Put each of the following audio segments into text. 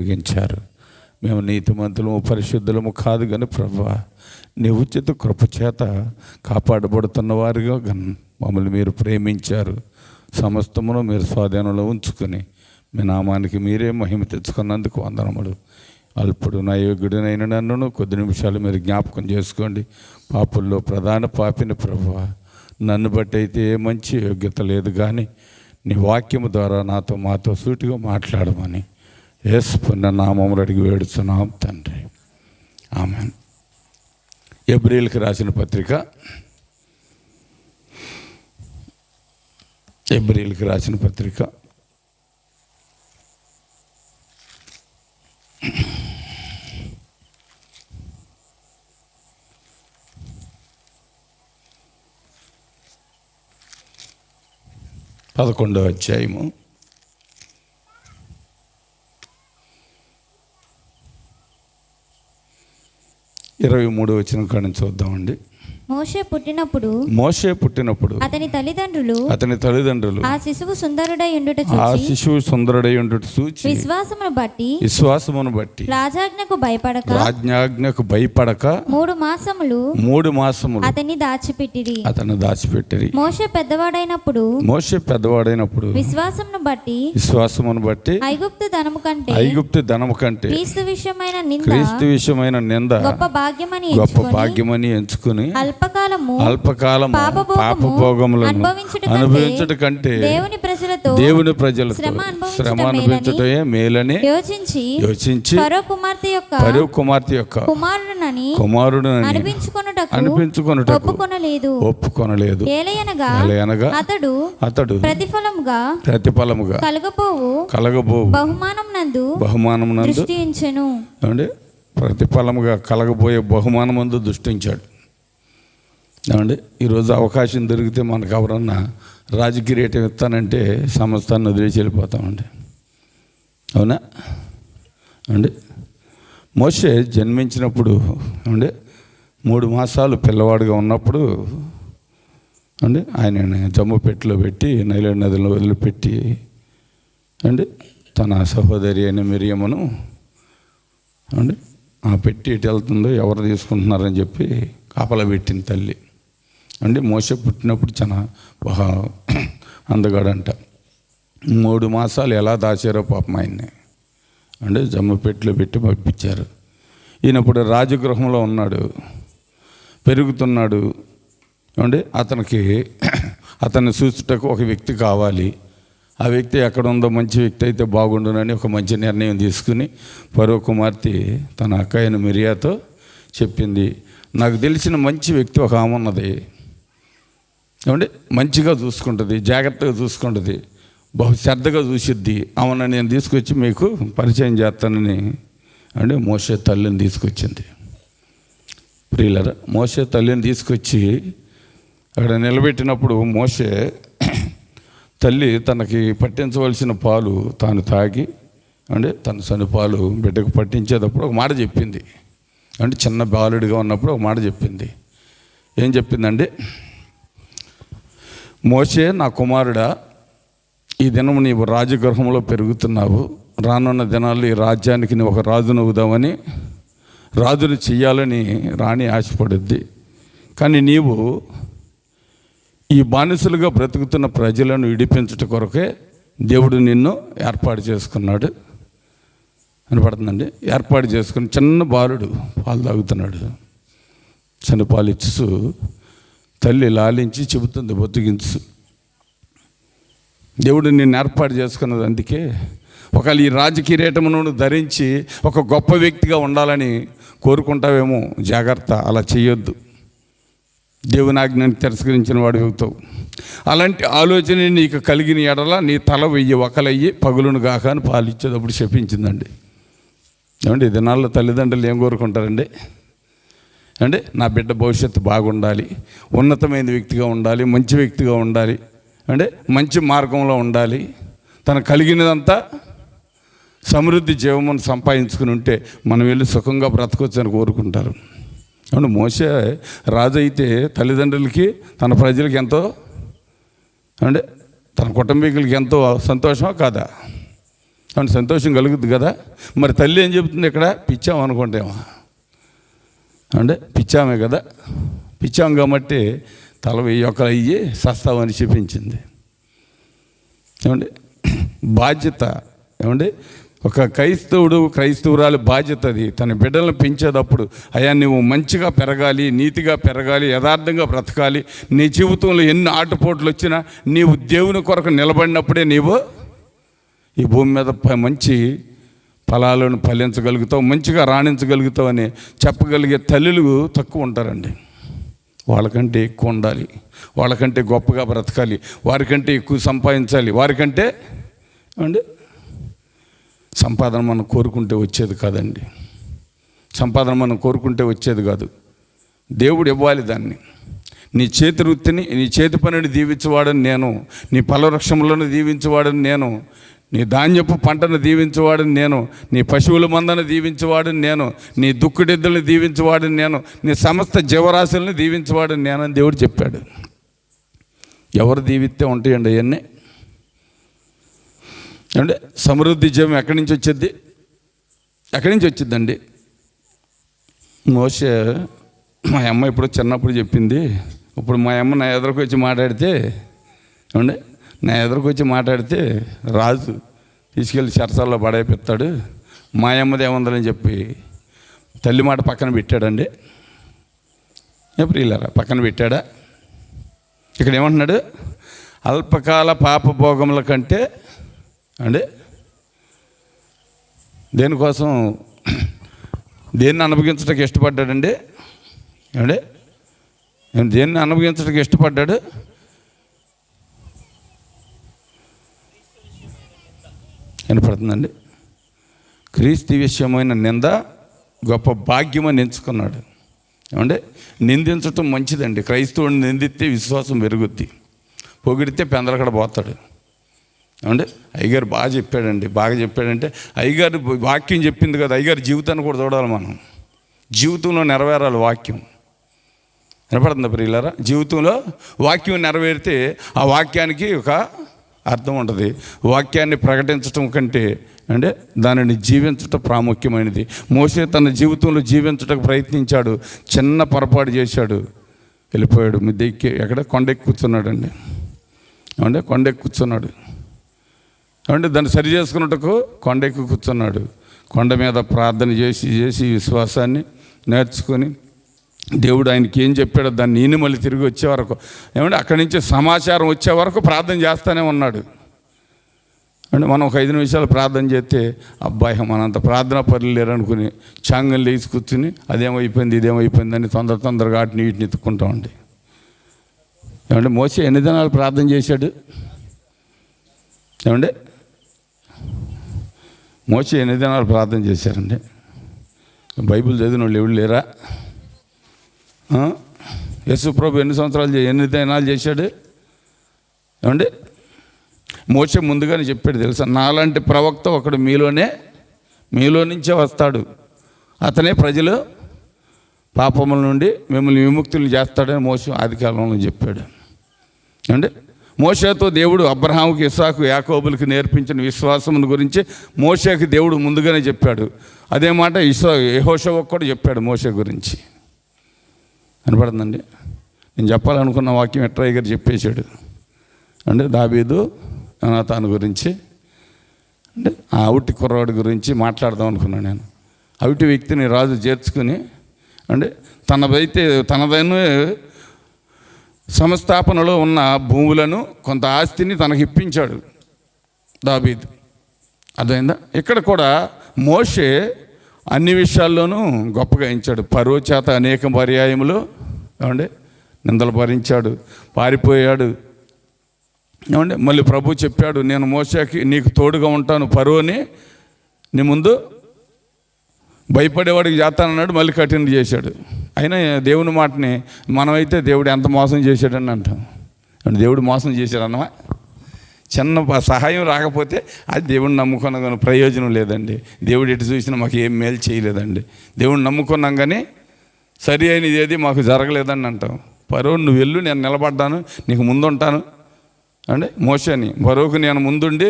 అప్పగించారు. మేము నీతిమంతులము పరిశుద్ధులము కాదు కానీ ప్రభువా, నీ ఉచిత కృప చేత కాపాడబడుతున్న వారిగా మమ్మల్ని మీరు ప్రేమించారు. సమస్తమును మీరు స్వాధీనంలో ఉంచుకొని మీ నామానికి మీరే మహిమ తెచ్చుకున్నందుకు వందనములు. అల్పుడు నయోగ్యుడినైన నన్ను కొద్ది నిమిషాలు మీరు జ్ఞాపకం చేసుకోండి. పాపుల్లో ప్రధాన పాపిని ప్రభువా, నన్ను బట్టి అయితే ఏ మంచి యోగ్యత లేదు, కానీ నీ వాక్యము ద్వారా మాతో సూటిగా మాట్లాడమని యేసు పుణ్య నామములు అడిగి వేడుచున్నాం తండ్రి, ఆమేన్. ఎబ్రీయులకు రాసిన పత్రిక, ఎబ్రీయులకు రాసిన పత్రిక 11వ అధ్యాయము 23వ వచనం కాడ నుంచి చూద్దామండి. మోషే పుట్టినప్పుడు అతని తల్లిదండ్రులు ఆ శిశువు సుందరుడై ఉండుట చూచి విశ్వాసమును బట్టి రాజాజ్ఞకు భయపడక 3 మాసములు అతన్ని దాచిపెట్టిరి. మోషే పెద్దవాడైనప్పుడు విశ్వాసమును బట్టి ఐగుప్తు ధనము కంటే క్రీస్తు విషయమైన నింద గొప్ప భాగ్యమని ఎంచుకుని అల్పకాలము పాపభోగములను అనుభవించుట కంటే దేవుని ప్రజలతో శ్రమ అనుభవించుటయే మేలని యోచించి ఫరో కుమార్తె యొక్క కుమారుడునని అనిపించుకొనుటకు ఒప్పుకొనలేదు. ఏలయనగా అతడు ప్రతిఫలముగా కలగబోవు బహుమానమునందు ప్రతిఫలముగా కలగబోయే బహుమానమందు దృష్టించాడు. ఏమండి, ఈరోజు అవకాశం దొరికితే మనకు ఎవరన్నా రాజకిరీటం ఇస్తానంటే సమస్తాన్ని వదిలేసి వెళ్ళిపోతామండి. అవునా అండి? మోషే జన్మించినప్పుడు అంటే 3 మాసాలు పిల్లవాడుగా ఉన్నప్పుడు అండి ఆయన జమ్ముపెట్టులో పెట్టి నైలు నదిలో వదిలిపెట్టి అండి తన సహోదరి అయిన మిరియమును అండి ఆ పెట్టి ఇటు వెళ్తుందో ఎవరు తీసుకుంటున్నారని చెప్పి కాపలా పెట్టింది తల్లి. అంటే మోషే పుట్టినప్పుడు చాలా బాగా అందగాడంట. 3 మాసాలు ఎలా దాచారో పాపం ఆయన్ని అంటే జమ్ముపెట్టులో పెట్టి పంపించారు. ఈయనప్పుడు రాజగృహంలో ఉన్నాడు, పెరుగుతున్నాడు. అంటే అతన్ని చూసుటకు ఒక వ్యక్తి కావాలి. ఆ వ్యక్తి ఎక్కడ ఉందో మంచి వ్యక్తి అయితే బాగుండునని ఒక మంచి నిర్ణయం తీసుకుని ఫరో కుమార్తె తన అక్క అయిన మిరియాతో చెప్పింది, నాకు తెలిసిన మంచి వ్యక్తి ఒక ఆమె ఉన్నది, ఏమంటే మంచిగా చూసుకుంటుంది, జాగ్రత్తగా చూసుకుంటుంది, బహు శ్రద్ధగా చూసిద్ది, ఆమెను నేను తీసుకొచ్చి మీకు పరిచయం చేస్తానని అంటే మోషే తల్లిని తీసుకొచ్చింది. ప్రియులరా, మోషే తల్లిని తీసుకొచ్చి అక్కడ నిలబెట్టినప్పుడు మోషే తల్లి తనకి పట్టించవలసిన పాలు తాను తాగి అంటే తన సనుపాలు బిడ్డకు పట్టించేటప్పుడు ఒక మాట చెప్పింది. అంటే చిన్న బాలుడిగా ఉన్నప్పుడు ఒక మాట చెప్పింది. ఏం చెప్పిందండి? మోషే, నా కుమారుడా, ఈ దినము నీవు రాజగృహంలో పెరుగుతున్నావు. రానున్న దినాల్లో ఈ రాజ్యానికి నీవు ఒక రాజును అవుదామని, రాజును చెయ్యాలని రాణి ఆశపడుద్ది. కానీ నీవు ఈ బానిసలుగా బ్రతుకుతున్న ప్రజలను విడిపించుట కొరకే దేవుడు నిన్ను ఏర్పాటు చేసుకున్నాడు అని పడుతుందండి. ఏర్పాటు చేసుకుని చిన్న బాలుడు పాలు తాగుతున్నాడు. చిన్న పాలు ఇచ్చు తల్లి లాలించి చెబుతుంది, బొత్తిగించు. దేవుడు నిన్ను ఏర్పాటు చేసుకున్నది అందుకే. ఒకవేళ ఈ రాజకిరీటమును ధరించి ఒక గొప్ప వ్యక్తిగా ఉండాలని కోరుకుంటావేమో, జాగ్రత్త, అలా చేయొద్దు. దేవుని ఆజ్ఞను తిరస్కరించిన వాడు అవుతావు. అలాంటి ఆలోచన నీకు కలిగిన ఎడల నీ తల 1000 వకలయ్యి పగులును గాక అని పాలిచ్చేటప్పుడు చెప్పించిందండి. ఏమంటే ఈ దినాల్లో తల్లిదండ్రులు ఏం కోరుకుంటారండి అంటే నా బిడ్డ భవిష్యత్తు బాగుండాలి, ఉన్నతమైన వ్యక్తిగా ఉండాలి, మంచి వ్యక్తిగా ఉండాలి, అంటే మంచి మార్గంలో ఉండాలి, తను కలిగినదంతా సమృద్ధి జీవమును సంపాదించుకుని ఉంటే మనం వెళ్ళి సుఖంగా బ్రతకొచ్చు అని కోరుకుంటారు. అవును, మోషే రాజు అయితే తల్లిదండ్రులకి తన ప్రజలకి ఎంతో అంటే తన కుటుంబీకులకి ఎంతో సంతోషమా కాదా? అని సంతోషం కలుగుద్ది కదా. మరి తల్లి ఏం చెబుతుంది ఇక్కడ? పిచ్చాం అనుకుంటేమో అంటే పిచ్చామే కదా, పిచ్చాం కాబట్టి తల 1000 అయ్యి సస్తావని చెప్పించింది. ఏమండి బాధ్యత, ఏమండి ఒక క్రైస్తవురాలి బాధ్యత అది. తన బిడ్డలను పెంచేటప్పుడు అయ్యా నువ్వు మంచిగా పెరగాలి, నీతిగా పెరగాలి, యథార్థంగా బ్రతకాలి. నీ జీవితంలో ఎన్ని ఆటుపోట్లు వచ్చినా నీవు దేవుని కొరకు నిలబడినప్పుడే నీవు ఈ భూమి మీద మంచి ఫలాలను ఫలించగలుగుతావు, మంచిగా రాణించగలుగుతావు అని చెప్పగలిగే తల్లులు తక్కువ ఉంటారండి. వాళ్ళకంటే ఎక్కువ ఉండాలి, వాళ్ళకంటే గొప్పగా బ్రతకాలి, వారికంటే ఎక్కువ సంపాదించాలి. వారికంటే ఏమండి సంపాదన మనం కోరుకుంటే వచ్చేది కాదండి. సంపాదన మనం కోరుకుంటే వచ్చేది కాదు. దేవుడు ఇవ్వాలి దాన్ని. నీ చేతి వృత్తిని, నీ చేతి పనిని దీవించేవాడని నేను, నీ ఫలవృక్షములను దీవించేవాడని నేను, నీ ధాన్యపు పంటను దీవించేవాడని నేను, నీ పశువుల మందను దీవించేవాడని నేను, నీ దుక్కుడెద్దులను దీవించేవాడని నేను, నీ సమస్త జీవరాశులను దీవించేవాడని నేను అని దేవుడు చెప్పాడు. ఎవరు దీవిస్తే ఉంటాయండి అవన్నీ? అంటే సమృద్ధి జీవం ఎక్కడి నుంచి వచ్చింది? ఎక్కడి నుంచి వచ్చిందండి? మోషే మా అమ్మ ఇప్పుడు చిన్నప్పుడు చెప్పింది. ఇప్పుడు మా అమ్మ నా ఎదురుకు వచ్చి మాట్లాడితే, ఏమండి నా ఎదురుకు వచ్చి మాట్లాడితే రాజు తీసుకెళ్ళి చెరసాల్లో పడైపోతాడు, మా అమ్మది ఏముందని చెప్పి తల్లి మాట పక్కన పెట్టాడండి. ఎప్పుడు ఇలారా పక్కన పెట్టాడా? ఇక్కడ ఏమంటున్నాడు? అల్పకాల పాపభోగముల కంటే అంటే దేనికోసం, దేన్ని అనుభవించడానికి ఇష్టపడ్డాడండి? ఏమంటే దేన్ని అనుభవించడానికి ఇష్టపడ్డాడు? వినపడుతుందండి? క్రీస్తు విషయమైన నింద గొప్ప భాగ్యమని ఎంచుకున్నాడు. ఏమంటే నిందించటం మంచిదండి. క్రైస్తవుడిని నిందిస్తే విశ్వాసం పెరుగుద్ది, పొగిడితే పెందలకడ పోతాడు. ఏమంటే అయ్యగారు బాగా చెప్పాడండి. బాగా చెప్పాడంటే అయ్యగారు వాక్యం చెప్పింది కదా, అయ్యగారు జీవితాన్ని కూడా చూడాలి మనం. జీవితంలో నెరవేరాలి వాక్యం. వినపడుతుందా ప్రియులారా? జీవితంలో వాక్యం నెరవేరితే ఆ వాక్యానికి ఒక అర్థం ఉంటుంది. వాక్యాన్ని ప్రకటించటం కంటే అంటే దానిని జీవించటం ప్రాముఖ్యమైనది. మోషే తన జీవితంలో జీవించడానికి ప్రయత్నించాడు, చిన్న పొరపాటు చేశాడు, వెళ్ళిపోయాడు. మిద్దెక్కి ఎక్కడ కొండెక్కి కూర్చున్నాడండి. ఏమంటే కొండెక్కి కూర్చున్నాడు. అంటే దాన్ని సరి చేసుకున్నట్టుకు కొండెక్కి కూర్చున్నాడు. కొండ మీద ప్రార్థన చేసి విశ్వాసాన్ని నేర్చుకొని దేవుడు ఆయనకి ఏం చెప్పాడో దాన్ని ఈయన మళ్ళీ తిరిగి వచ్చే వరకు, ఏమంటే అక్కడి నుంచి సమాచారం వచ్చే వరకు ప్రార్థన చేస్తూనే ఉన్నాడు. అంటే మనం ఒక 5 నిమిషాలు ప్రార్థన చేస్తే అబ్బాయి మనంత ప్రార్థన పనులు లేరనుకుని చాంగలు లేచి కూర్చుని అదేమైపోయింది ఇదేమైపోయింది అని తొందరగా వీటిని ఎత్తుక్కుంటామండి. ఏమంటే మోసే ఎన్ని దినాలు ప్రార్థన చేశాడు? ఏమంటే మోసే ఎన్ని దినాలు ప్రార్థన చేశారండి? బైబిల్ చదివిన వాళ్ళు ఎవరు లేరా? యేసు ప్రభు ఎన్ని దినాలు చేశాడు? ఏమండి మోసే ముందుగానే చెప్పాడు తెలుసా, నాలాంటి ప్రవక్త ఒకడు మీలో నుంచే వస్తాడు, అతనే ప్రజలు పాపముల నుండి మిమ్మల్ని విముక్తులు చేస్తాడని మోసే ఆదికాలంలో చెప్పాడు. అంటే మోషేతో దేవుడు అబ్రహాముకి, ఇస్సాకు, యాకోబులకి నేర్పించిన విశ్వాసమును గురించి మోషేకి దేవుడు ముందుగానే చెప్పాడు. అదే మాట యెహోషువకు కూడా చెప్పాడు మోషే గురించి. వినపడుతుందండి? నేను చెప్పాలనుకున్న వాక్యం ఎట్రయ్య గారు చెప్పేశాడు. అంటే దావీదు యోనాతాను గురించి, అంటే ఆ అవుటి కుర్రాడు గురించి మాట్లాడదాం అనుకున్నాను నేను. అవుటి వ్యక్తిని రాజు చేర్చుకుని అంటే తనదైన సంస్థాపనలో ఉన్న భూములను కొంత ఆస్తిని తనకి ఇప్పించాడు దావీదు. అర్థమైందా? ఇక్కడ కూడా మోషే అన్ని విషయాల్లోనూ గొప్పగా ఎంచాడు. ఫరో చేత అనేక పర్యాయములు ఏమంటే నిందలు భరించాడు, పారిపోయాడు. ఏమంటే మళ్ళీ ప్రభు చెప్పాడు, నేను మోషేకి నీకు తోడుగా ఉంటాను, ఫరోని నీ ముందు భయపడేవాడికి చేస్తానన్నాడు. మళ్ళీ కఠిన చేశాడు. అయినా దేవుని మాటని మనమైతే దేవుడు ఎంత మోసం చేశాడని అంటాం. దేవుడు మోసం చేశాడన్నమా? చిన్న సహాయం రాకపోతే అది దేవుడిని నమ్ముకున్నాం కానీ ప్రయోజనం లేదండి. దేవుడు ఎటు చూసినా మాకు ఏం మేలు చేయలేదండి. దేవుడిని నమ్ముకున్నాం కానీ సరి అయినది ఏది మాకు జరగలేదని అంటాం. ఫరో నువ్వు వెళ్ళు, నేను నిలబడ్డాను, నీకు ముందుంటాను అంటే మోషేని. ఫరోకు నేను ముందుండి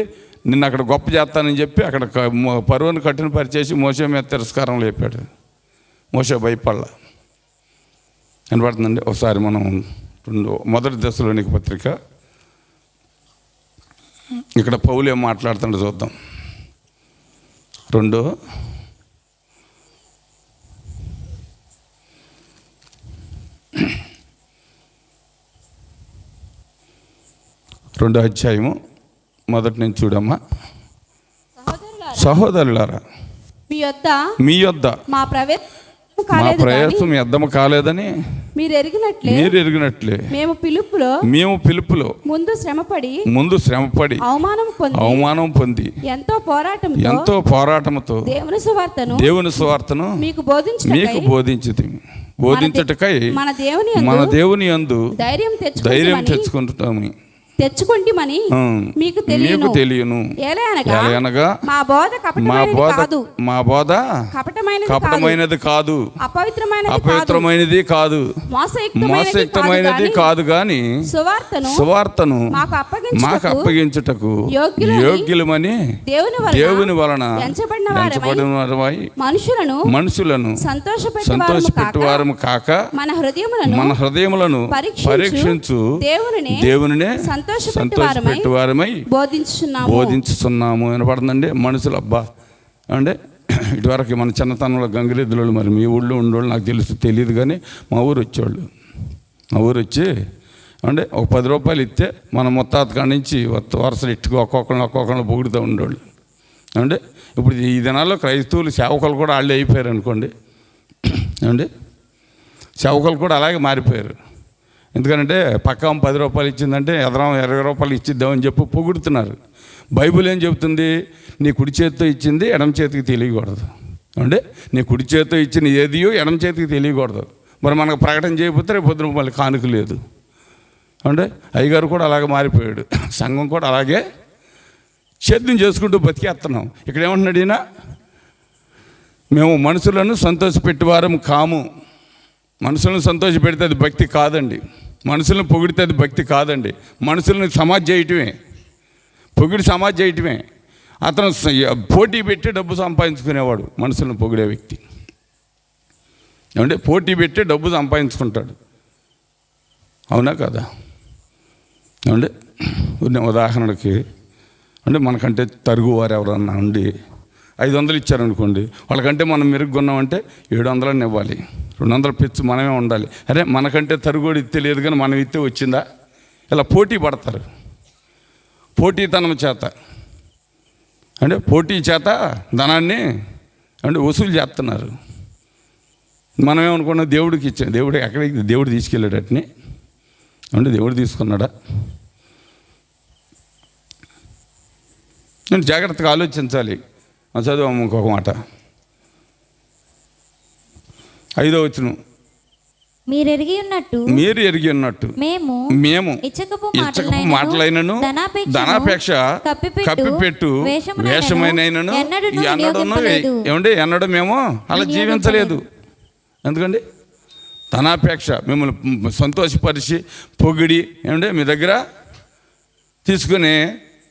నిన్ను అక్కడ గొప్ప చేస్తానని చెప్పి అక్కడ పరువును కట్టిన పరిచేసి మోసే మీద తిరస్కారం లేపాడు. మోసే భయపడల. వినపడుతుందండి. ఒకసారి మనం మొదటి దశలోనికి పత్రిక ఇక్కడ పౌలు ఏం మాట్లాడుతుండో చూద్దాం. 2వ అధ్యాయము మొదటి నుంచి చూడమ్మా. సహోదరులారా, మీ యొద్ద మా ప్రయత్నం వ్యర్థము కాలేదని మీరు ఎరిగినట్లే మేము పిలుపులో ముందు శ్రమపడి అవమానం పొంది ఎంతో పోరాటముతో దేవుని సువార్తను మీకు బోధించుటకై మన దేవుని యందు ధైర్యం తెచ్చుకుంటామని మీకు తెలియను. ఏలయనగా మా బోధ కపటమైనది కాదు, అపవిత్రమైనది కాదు, మోసయుక్తమైనది కాదు, గాని సువార్తను మాకు అప్పగించుటకు యోగ్యులమని దేవుని వలన ఎంచబడిన మనుషులను సంతోషపెట్టువారము కాక మన హృదయములను పరీక్షించు దేవునినే సంతోషపెట్టువారమై బోధించుతున్నాము. వినపడుతుందండి. మనుషులు అబ్బా అంటే ఇటువరకు మన చిన్నతనంలో గంగిరెద్దులు, మరి మీ ఊళ్ళో ఉండేవాళ్ళు నాకు తెలియదు కానీ మా ఊరు వచ్చి అంటే ఒక 10 రూపాయలు ఇస్తే మన ముత్తాత కాడి నుంచి వరుసలు ఇట్టుకు ఒక్కొక్కరిని పొగుడుతూ ఉండేవాళ్ళు. అంటే ఇప్పుడు ఈ దినాల్లో క్రైస్తవులు సేవకులు కూడా వాళ్ళే అయిపోయారు అనుకోండి. అంటే సేవకులు కూడా అలాగే మారిపోయారు. ఎందుకంటే పక్క 10 రూపాయలు ఇచ్చిందంటే ఎదరం 20 రూపాయలు ఇచ్చిద్దామని చెప్పి పొగుడుతున్నారు. బైబిల్ ఏం చెబుతుంది? నీ కుడి చేతితో ఇచ్చింది ఎడమ చేతికి తెలియకూడదు. అంటే నీ కుడి చేతితో ఇచ్చిన ఏదియో ఎడమ చేతికి తెలియకూడదు. మరి మనకు ప్రకటన చేయకపోతే రేపు పొద్దున మళ్ళీ కానుక లేదు. అంటే అయ్యగారు కూడా అలాగే మారిపోయాడు. సంఘం కూడా అలాగే సేద్యం చేసుకుంటూ బతికేస్తున్నాం. ఇక్కడ ఏమంటున్నాడు ఈయన? మేము మనుషులను సంతోషపెట్టేవారం కాము. మనుషులను సంతోషపెడితే అది భక్తి కాదండి. మనుషులను పొగిడితే అది భక్తి కాదండి. మనుషులను సమాజ్ చేయటమే, పొగిడి సమాజ్ చేయటమే. అతను పోటీ పెట్టి డబ్బు సంపాదించుకునేవాడు మనుషులను పొగిడే వ్యక్తి. అంటే పోటీ పెట్టి డబ్బు సంపాదించుకుంటాడు. అవునా కదా? అంటే ఉదాహరణకి అంటే మనకంటే తరుగువారు ఎవరన్నా ఉండి 500 ఇచ్చారనుకోండి, వాళ్ళకంటే మనం మెరుగున్నామంటే 700 ఇవ్వాలి. 200 పెచ్చు మనమే ఉండాలి. అరే మనకంటే తరుగుడు ఇస్తే లేదు కానీ మనం ఇస్తే వచ్చిందా? ఇలా పోటీ పడతారు. పోటీతనం చేత అంటే పోటీ చేత ధనాన్ని అంటే వసూలు చేస్తున్నారు. మనమేమనుకున్నాం? దేవుడికి ఇచ్చాం. ఎక్కడికి దేవుడు తీసుకెళ్ళాడటని అంటే దేవుడు తీసుకున్నాడా? నేను జాగ్రత్తగా ఆలోచించాలి. చదువు ఇంకొక మాట, 5వ వచనం. మీరు ఎరిగి ఉన్నట్టు మేము ఇచ్చకపు మాటలైనను ధనాపేక్ష కప్పిపెట్టు వేషమైనను ఎన్నడూ మేము అలా జీవించలేదు. ఎందుకండి? ధనాపేక్ష మిమ్మల్ని సంతోషపరిచి పొగిడి ఏమంటే మీ దగ్గర తీసుకునే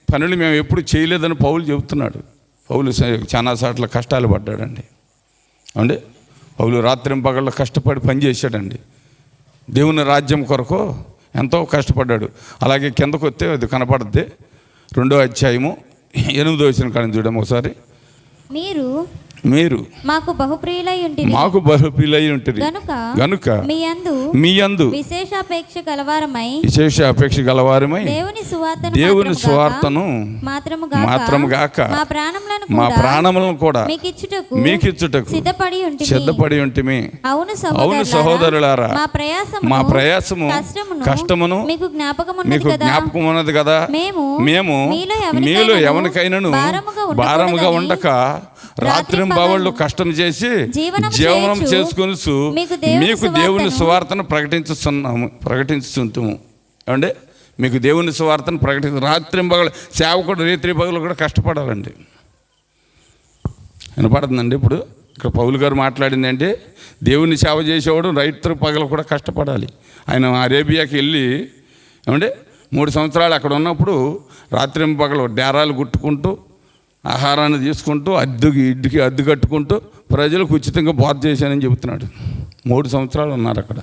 పనులు మేము ఎప్పుడు చేయలేదని పౌలు చెబుతున్నాడు. పౌలు చాలా సార్లు కష్టాలు పడ్డాడండి. అంటే పౌలు రాత్రింపగళ్ళు కష్టపడి పనిచేశాడండి. దేవుని రాజ్యం కొరకు ఎంతో కష్టపడ్డాడు. అలాగే కిందకు వస్తే అది కనపడుద్ది. 2వ అధ్యాయము 8వ వచనం కాడ చూడము ఒకసారి. మీరు మాకు బహుప్రియులై ఉంటుంది గనుక మీ యందు విశేషాపేక్ష గలవారమై దేవుని సువార్తను మాత్రము గాక మా ప్రాణములను కూడా మీకిచ్చుటకు సిద్ధపడి ఉంటిమి. అవును సహోదరులారా, మా ప్రయాసము కష్టమును మీకు జ్ఞాపకం ఉన్నది కదా. మేము మీలో ఎవరికైనాను భారముగా ఉండక రాత్రింబవళ్ళు కష్టం చేసి జీవనం చేసుకొని మీకు దేవుని సువార్తను ప్రకటించుతుంటాము. అంటే మీకు దేవుని సువార్తను రాత్రింబవళ్ళు సేవకుడు రేత్రి పగలు కూడా కష్టపడాలండి. వినపడుతుందండి? ఇప్పుడు ఇక్కడ పౌలు గారు మాట్లాడింది అంటే దేవుని సేవ చేసేవాడు రైతు పగలు కూడా కష్టపడాలి. ఆయన అరేబియాకి వెళ్ళి ఏమంటే 3 సంవత్సరాలు అక్కడ ఉన్నప్పుడు రాత్రింపగలు డేరాలు కుట్టుకుంటూ ఆహారాన్ని తీసుకుంటూ ఇంటికి అద్దె కట్టుకుంటూ ప్రజలకు ఉచితంగా బోధ చేశానని చెబుతున్నాడు. 3 సంవత్సరాలు ఉన్నారు అక్కడ.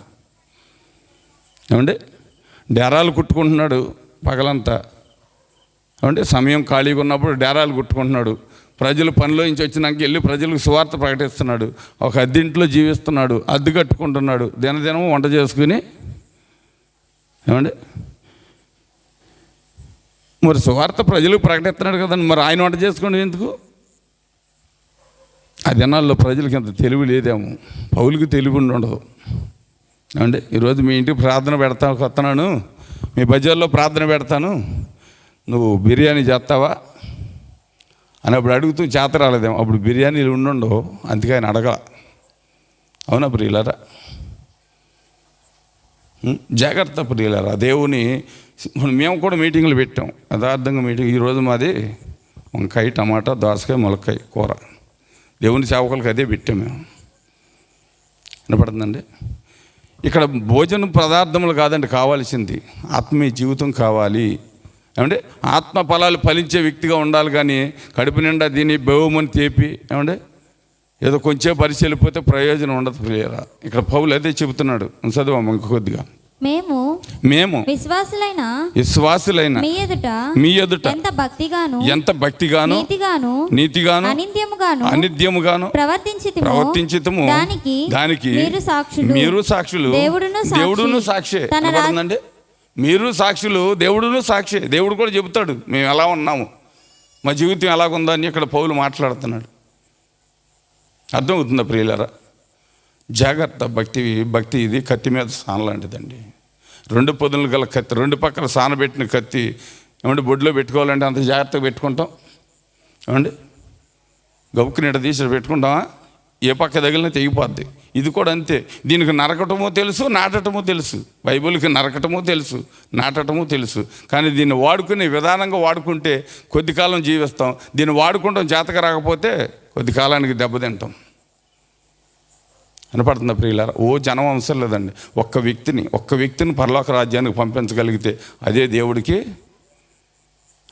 ఏమంటే డేరాలు కుట్టుకుంటున్నాడు పగలంతా. ఏమంటే సమయం ఖాళీగా ఉన్నప్పుడు డేరాలు కుట్టుకుంటున్నాడు. ప్రజలు పనిలో నుంచి వచ్చినాక వెళ్ళి ప్రజలకు సువార్త ప్రకటిస్తున్నాడు. ఒక అద్దెంట్లో జీవిస్తున్నాడు, అద్దె కట్టుకుంటున్నాడు, దినదినం వంట చేసుకుని. ఏమండి మరి సువార్త ప్రజలకు ప్రకటిస్తున్నాడు కదండి, మరి ఆయన వంట చేసుకోండి ఎందుకు? ఆ దినాల్లో ప్రజలకి అంత తెలివి లేదేమో, పౌలుకి తెలివి ఉండదు. ఏమండి ఈరోజు మీ ఇంటికి ప్రార్థన వస్తున్నాను, మీ బజార్లో ప్రార్థన పెడతాను, నువ్వు బిర్యానీ చేస్తావా అని అప్పుడు అడుగుతూ చేత రాలేదేమో, అప్పుడు బిర్యానీలు ఉండవు, అందుకే ఆయన అడగల. అవునా ప్రియులారా? జాగ్రత్త ప్రియులారా. దేవుని మేము కూడా మీటింగ్లు పెట్టాం, యథార్థంగా మీటింగ్. ఈరోజు మాది వంకాయ, టమాటా, దోసకాయ, ములక్కాయ కూర. దేవుని సేవకులకు అదే పెట్టాం మేము. వినపడుతుందండి? ఇక్కడ భోజనం పదార్థములు కాదండి కావాల్సింది, ఆత్మీయ జీవితం కావాలి. ఏమంటే ఆత్మ ఫలాలు ఫలించే వ్యక్తిగా ఉండాలి, కానీ కడుపు నిండా దీన్ని బేవమని తేపి ఏమంటే ఏదో కొంచెం పరిచయం వెళ్ళిపోతే ప్రయోజనం ఉండదు ప్రియరా. ఇక్కడ పౌలు అదే చెబుతున్నాడు. చదువు ఇంకొద్దిగా. మేము విశ్వాసులైన మీ ఎదుట ఎంత భక్తిగాను నీతిగాను అనిత్యముగాను ప్రవర్తించితము దానికి మీరు సాక్షులు, దేవుడును సాక్షి. కనబడుతుందండి? మీరు సాక్షులు, దేవుడును సాక్షి. దేవుడు కూడా చెబుతాడు మేము ఎలా ఉన్నాము, మా జీవితం ఎలాగుందా అని ఇక్కడ పౌలు మాట్లాడుతున్నాడు. అర్థమవుతుందా ప్రియులారా? జాగ్రత్త. భక్తి ఇది కత్తి మీద సాన లాంటిదండి. 2 పొదులు గల కత్తి, 2 పక్కల సానబెట్టిన కత్తి. ఏమంటే బొడ్లో పెట్టుకోవాలంటే అంత జాగ్రత్తగా పెట్టుకుంటాం. ఏమండి గబుక్కుని ఇట తీసి పెట్టుకుంటామా? ఏ పక్క తగిలినా తెగిపోద్ది. ఇది కూడా అంతే. దీనికి నరకటమో తెలుసు, నాటటమో తెలుసు. బైబిల్కి నరకటమో తెలుసు, నాటటమో తెలుసు. కానీ దీన్ని వాడుకునే విధానంగా వాడుకుంటే కొద్ది కాలం జీవిస్తాం. దీన్ని వాడుకుంటాం చేతక రాకపోతే కొద్ది కాలానికి దెబ్బతింటాం. వినపడుతుందా ప్రియులారా? జనం అవసరం లేదండి. ఒక్క వ్యక్తిని పరలోక రాజ్యానికి పంపించగలిగితే అదే దేవుడికి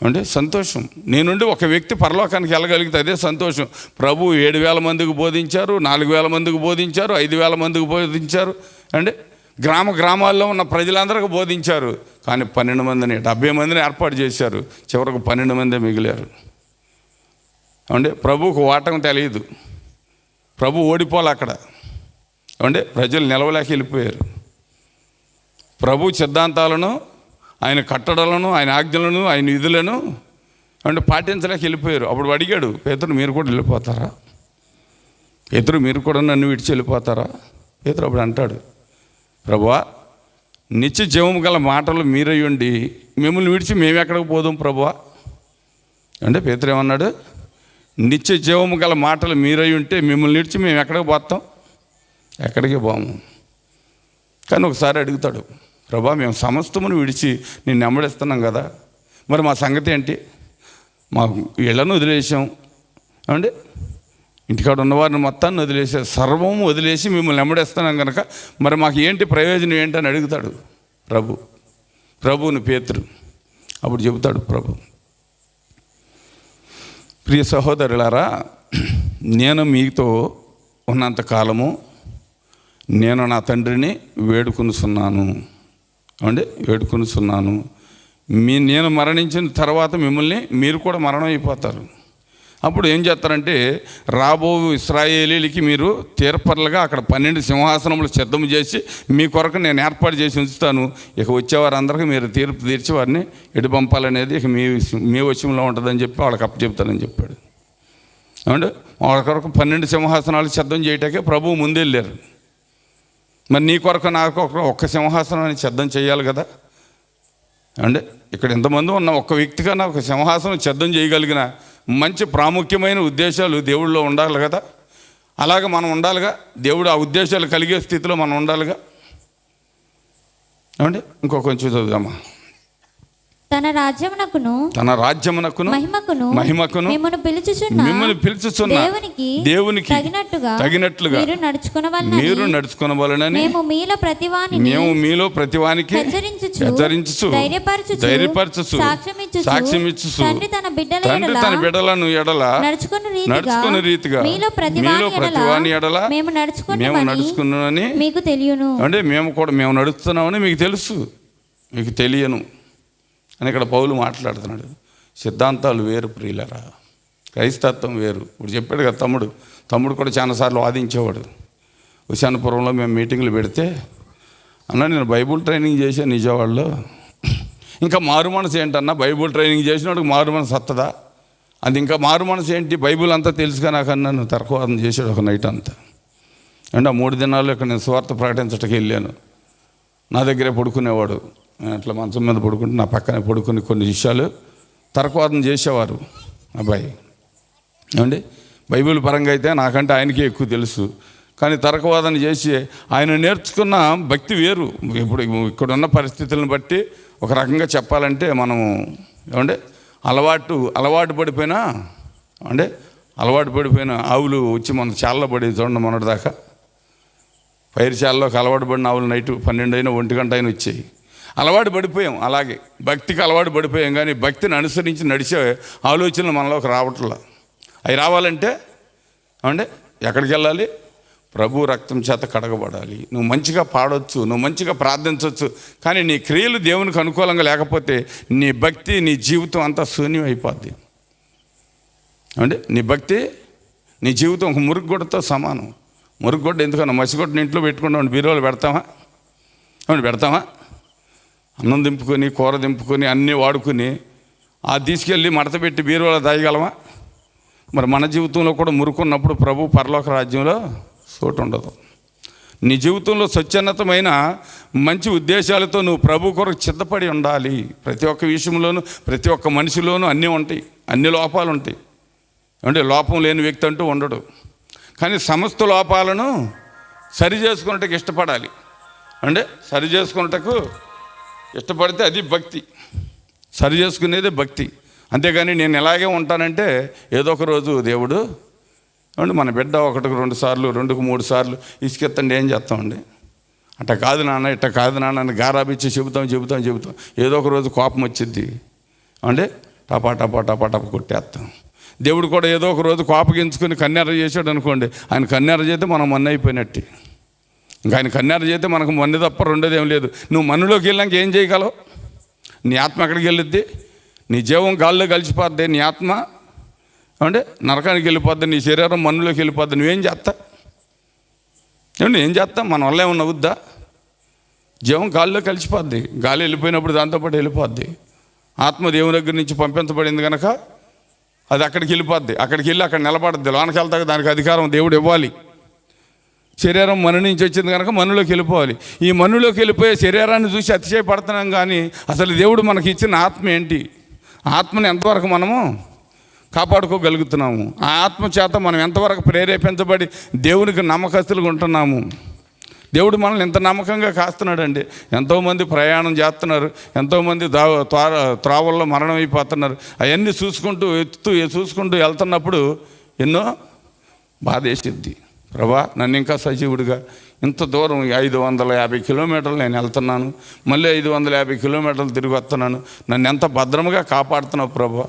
అంటే సంతోషం. నేనుండి ఒక వ్యక్తి పరలోకానికి వెళ్ళగలిగితే అదే సంతోషం. ప్రభు 7,000 మందికి బోధించారు, 4,000 మందికి బోధించారు, 5,000 మందికి బోధించారు. అంటే గ్రామాల్లో ఉన్న ప్రజలందరికీ బోధించారు. కానీ 12 మందిని 70 మందిని ఏర్పాటు చేశారు. చివరకు 12 మందే మిగిలారు. అంటే ప్రభువుకు ఓటమి తెలియదు, ప్రభు ఓడిపోలే అక్కడ. అంటే ప్రజలు నిలవలేక వెళ్ళిపోయారు. ప్రభు సిద్ధాంతాలను, ఆయన కట్టడలను, ఆయన ఆజ్ఞలను, ఆయన విధులను అంటే పాటించలేక వెళ్ళిపోయారు. అప్పుడు అడిగాడు పేతురు, మీరు కూడా వెళ్ళిపోతారా? పేతురు, మీరు కూడా నన్ను విడిచి వెళ్ళిపోతారా? పేతురు అప్పుడు అంటాడు, ప్రభువా నిత్య జీవము గల మాటలు మీరయ్యుండి మిమ్మల్ని విడిచి మేము ఎక్కడికి పోదాం ప్రభువా? అంటే పేతురు ఏమన్నాడు? నిత్య జీవము గల మాటలు మీరై ఉంటే మిమ్మల్ని విడిచి మేము ఎక్కడికి పోతాం? ఎక్కడికి పోము. కానీ ఒకసారి అడుగుతాడు, ప్రభా మేము సమస్తమును విడిచి నేను నెమ్మడిస్తున్నాం కదా, మరి మా సంగతి ఏంటి? మా ఇళ్లను వదిలేసాం, ఏమండి ఇంటికాడ ఉన్నవారిని మొత్తాన్ని వదిలేసాం, సర్వం వదిలేసి మిమ్మల్ని నెమ్మడిస్తున్నాం కనుక మరి మాకు ఏంటి ప్రయోజనం ఏంటని అడుగుతాడు ప్రభువుని పేతురు. అప్పుడు చెబుతాడు ప్రభు, ప్రియ సహోదరులారా, నేను మీతో ఉన్నంత కాలము నేను నా తండ్రిని వేడుకొనుచున్నాను. నేను మరణించిన తర్వాత మిమ్మల్ని మీరు కూడా మరణం అయిపోతారు. అప్పుడు ఏం చేస్తారంటే రాబో ఇశ్రాయేలీలకి మీరు తీర్పర్లుగా అక్కడ 12 సింహాసనములు సిద్ధం చేసి మీ కొరకు నేను ఏర్పాటు చేసి ఉంచుతాను. ఇక వచ్చేవారందరికీ మీరు తీర్పు తీర్చి వారిని ఎటు పంపాలనేది ఇక మీ వశంలో ఉంటుందని చెప్పి వాళ్ళకి అప్పచెప్తానని చెప్పాడు. ఏమంటే వాళ్ళ కొరకు 12 సింహాసనాలు సిద్ధం చేయటాకే ప్రభువు ముందెళ్ళారు. మరి నీ కొరకు నాకు ఒక్క సింహాసనాన్ని సిద్ధం చేయాలి కదా. అంటే ఇక్కడ ఎంతమంది ఉన్న ఒక్క వ్యక్తికన్నా ఒక సింహాసనం సిద్ధం చేయగలిగిన మంచి ప్రాముఖ్యమైన ఉద్దేశాలు దేవుళ్ళలో ఉండాలి కదా. అలాగే మనం ఉండాలిగా, దేవుడు ఆ ఉద్దేశాలు కలిగే స్థితిలో మనం ఉండాలిగా. ఏమంటే కొంచెం చదువుదామా. తన రాజ్యమునకును మహిమకును మిమ్మల్ని పిలుచుచున్న దేవునికి తగినట్లుగా మీరు నడుచుకొనవలెనని మేము మీలో ప్రతివానికి హెచ్చరించుచు ధైర్యపరచుచు సాక్ష్యమిచ్చుచు తండ్రి తన బిడ్డలను ఎడల నడుచుకుని రీతిగా మీలో ప్రతివాని ఎడల మేము నడుచుకున్నామని మీకు తెలియను. అంటే మేము నడుస్తున్నామని మీకు తెలుసు, మీకు తెలియను అని ఇక్కడ పౌలు మాట్లాడుతున్నాడు. సిద్ధాంతాలు వేరు ప్రియులరా, క్రైస్తత్వం వేరు. ఇప్పుడు చెప్పాడు కదా తమ్ముడు కూడా చాలాసార్లు వాదించేవాడు. హుషానపురంలో మేము మీటింగ్లు పెడితే, అన్న నేను బైబుల్ ట్రైనింగ్ చేశాను నిజవాడలో, ఇంకా మారు మనసు ఏంటన్నా, బైబుల్ ట్రైనింగ్ చేసినోడికి మారు మనసు వస్తుందా, అది ఇంకా మారు మనసు ఏంటి, బైబుల్ అంతా తెలుసుగా నాకన్నా నువ్వు తర్కవాదం చేశాడు ఒక నైట్ అంతా. అంటే ఆ 3 దినాలు ఇక్కడ నేను సువార్త ప్రకటించడానికి వెళ్ళాను. నా దగ్గరే పడుకునేవాడు, అట్లా మంచం మీద పడుకుంటే నా పక్కనే పడుకుని కొన్ని విషయాలు తర్కవాదం చేసేవారు అబ్బాయి. ఏమండి, బైబిల్ పరంగా అయితే నాకంటే ఆయనకే ఎక్కువ తెలుసు, కానీ తర్కవాదన చేసి ఆయన నేర్చుకున్న భక్తి వేరు. ఇప్పుడు ఇక్కడున్న పరిస్థితులను బట్టి ఒక రకంగా చెప్పాలంటే మనము ఏమంటే అలవాటు పడిపోయినా అంటే అలవాటు పడిపోయిన ఆవులు వచ్చి మన చాలలో పడి చూడండి, మొన్నటి దాకా పైరు చాలలోకి అలవాటు పడిన ఆవులు నైట్ 12 అయినా 1 గంట అయినా వచ్చాయి. అలవాటు పడిపోయాం, అలాగే భక్తికి అలవాటు పడిపోయాం, కానీ భక్తిని అనుసరించి నడిచే ఆలోచనలు మనలోకి రావట్లా. అవి రావాలంటే అంటే ఎక్కడికి వెళ్ళాలి, ప్రభు రక్తం చేత కడగబడాలి. నువ్వు మంచిగా పాడవచ్చు, నువ్వు మంచిగా ప్రార్థించవచ్చు, కానీ నీ క్రియలు దేవునికి అనుకూలంగా లేకపోతే నీ భక్తి నీ జీవితం అంతా శూన్యం అయిపోద్ది. అంటే నీ భక్తి నీ జీవితం ఒక మురుగుగొడ్డతో సమానం. మురుగుగొడ్డ ఎందుకన్నా, మసిగొడ్డని ఇంట్లో పెట్టుకుంటాం, బీరువాలు పెడతామా అన్నం దింపుకొని కూర దింపుకొని అన్నీ వాడుకొని తీసుకెళ్ళి మడత పెట్టి బీరువాలో దాయగలమా? మరి మన జీవితంలో కూడా మురుకున్నప్పుడు ప్రభు పరలోక రాజ్యంలో చోటు ఉండదు. నీ జీవితంలో స్వచ్ఛన్నతమైన మంచి ఉద్దేశాలతో నువ్వు ప్రభు కొరకు సిద్ధపడి ఉండాలి. ప్రతి ఒక్క విషయంలోనూ ప్రతి ఒక్క మనిషిలోనూ అన్నీ ఉంటాయి, అన్ని లోపాలు ఉంటాయి. అంటే లోపం లేని వ్యక్తి అంటూ ఉండడు, కానీ సమస్త లోపాలను సరి చేసుకున్నట్టుకు ఇష్టపడాలి. అంటే సరి చేసుకున్నట్టుకు ఇష్టపడితే అది భక్తి, సరి చేసుకునేదే భక్తి. అంతేగాని నేను ఎలాగే ఉంటానంటే ఏదో ఒక రోజు దేవుడు అంటే మన బిడ్డ 1-2 సార్లు 2-3 సార్లు ఇసుకెత్తండి ఏం చేస్తామండి, అట్ట కాదు నాన్న ఇట్ట కాదు నాన్న అని గారాబిచ్చి చెబుతాం ఏదో ఒక రోజు కోపం వచ్చింది అంటే టపా కొట్టేస్తాం. దేవుడు కూడా ఏదో ఒక రోజు కోపగించుకొని కన్నెర చేశాడు అనుకోండి, ఆయన కన్నెర చేస్తే మనం మన్ను అయిపోయినట్టు. ఇంకా ఆయన కన్నెర చేస్తే మనకు మన్ను తప్ప రెండోది ఏం లేదు. నువ్వు మన్నులోకి వెళ్ళాక ఏం చేయగలవు? నీ ఆత్మ ఎక్కడికి వెళ్ళిద్ది? నీ జీవం గాల్లో కలిసిపోద్ది, నీ ఆత్మ అంటే నరకానికి వెళ్ళిపోద్ది, నీ శరీరం మన్నులోకి వెళ్ళిపోద్ది. నువ్వేం చేస్తా? ఏం చేస్తా? మన వల్ల ఏమన్నా అవుద్దా? జీవం గాల్లో కలిసిపోద్ది, గాలి వెళ్ళిపోయినప్పుడు దాంతోపాటు వెళ్ళిపోద్ది. ఆత్మ దేవుని దగ్గర నుంచి పంపించబడింది కనుక అది అక్కడికి వెళ్ళిపోద్ది, అక్కడికి వెళ్ళి అక్కడ నిలబడద్ది. లోనకి వెళ్తాక దానికి అధికారం దేవుడు ఇవ్వాలి. శరీరం మన నుంచి వచ్చింది కనుక మనులోకి వెళ్ళిపోవాలి. ఈ మనులోకి వెళ్ళిపోయే శరీరాన్ని చూసి అతిశయపడుతున్నాం, కానీ అసలు దేవుడు మనకి ఇచ్చిన ఆత్మ ఏంటి, ఆత్మని ఎంతవరకు మనము కాపాడుకోగలుగుతున్నాము, ఆ ఆత్మ చేత మనం ఎంతవరకు ప్రేరేపించబడి దేవునికి నమ్మకస్తులుగా ఉంటున్నాము. దేవుడు మనల్ని ఎంత నమ్మకంగా కాస్తున్నాడండి. ఎంతోమంది ప్రయాణం చేస్తున్నారు, ఎంతోమంది త్రావల్లో మరణం అయిపోతున్నారు. అవన్నీ చూసుకుంటూ వెళ్తున్నప్పుడు ఎన్నో బాధేసిద్ది. ప్రభా నన్ను ఇంకా సజీవుడిగా ఇంత దూరం 550 కిలోమీటర్లు నేను వెళ్తున్నాను, మళ్ళీ 550 కిలోమీటర్లు తిరిగి వస్తున్నాను, నన్ను ఎంత భద్రంగా కాపాడుతున్నావు ప్రభా,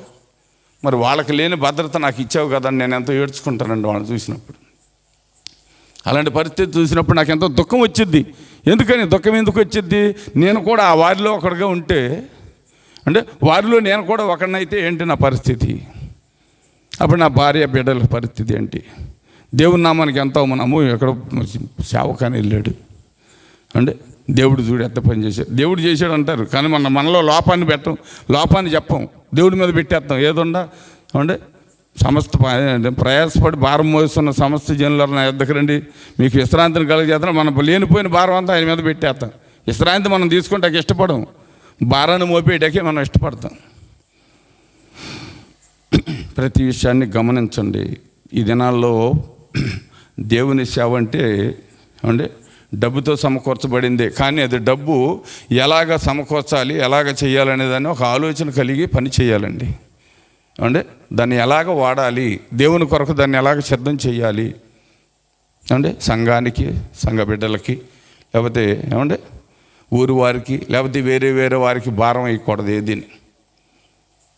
మరి వాళ్ళకి లేని భద్రత నాకు ఇచ్చావు కదా అని నేను ఎంతో ఏడ్చుకుంటానండి వాళ్ళని చూసినప్పుడు. అలాంటి పరిస్థితి చూసినప్పుడు నాకు ఎంతో దుఃఖం వచ్చిద్ది. ఎందుకని దుఃఖం ఎందుకు వచ్చిద్ది? నేను కూడా ఆ వారిలో ఒకటిగా ఉంటే అంటే వారిలో నేను కూడా ఒకడినైతే ఏంటి నా పరిస్థితి? అప్పుడు నా భార్య బిడ్డల పరిస్థితి ఏంటి? దేవుని నామానికి ఎంతో మనము ఎక్కడ సేవకాని వెళ్ళాడు అంటే దేవుడు చూడు ఎంత పని చేశాడు, దేవుడు చేశాడు అంటారు, కానీ మనలో లోపాన్ని చెప్పం, దేవుడి మీద పెట్టేస్తాం. ఏదుండా అంటే సమస్త ప్రయాసపడి భారం మోస్తున్న సమస్త జనులను నా యొద్దకు రండి, మీకు విశ్రాంతిని కలిగేస్తాను. మనం లేనిపోయిన భారం అంతా ఆయన మీద పెట్టేస్తాం. విశ్రాంతి మనం తీసుకుంటాక ఇష్టపడం, భారాన్ని మోపేయటాకే మనం ఇష్టపడతాం. ప్రతి విషయాన్ని గమనించండి. ఈ దినాల్లో దేవుని సేవ అంటే డబ్బుతో సమకూర్చబడిందే. కానీ అది డబ్బు ఎలాగ సమకూర్చాలి, ఎలాగ చేయాలనే దాన్ని ఒక ఆలోచన కలిగి పని చేయాలండి. అంటే దాన్ని ఎలాగ వాడాలి, దేవుని కొరకు దాన్ని ఎలాగ సిద్ధం చేయాలి అంటే సంఘానికి, సంఘ బిడ్డలకి, లేకపోతే ఏమంటే ఊరు వారికి, లేకపోతే వేరే వేరే వారికి భారం వేయకూడదు.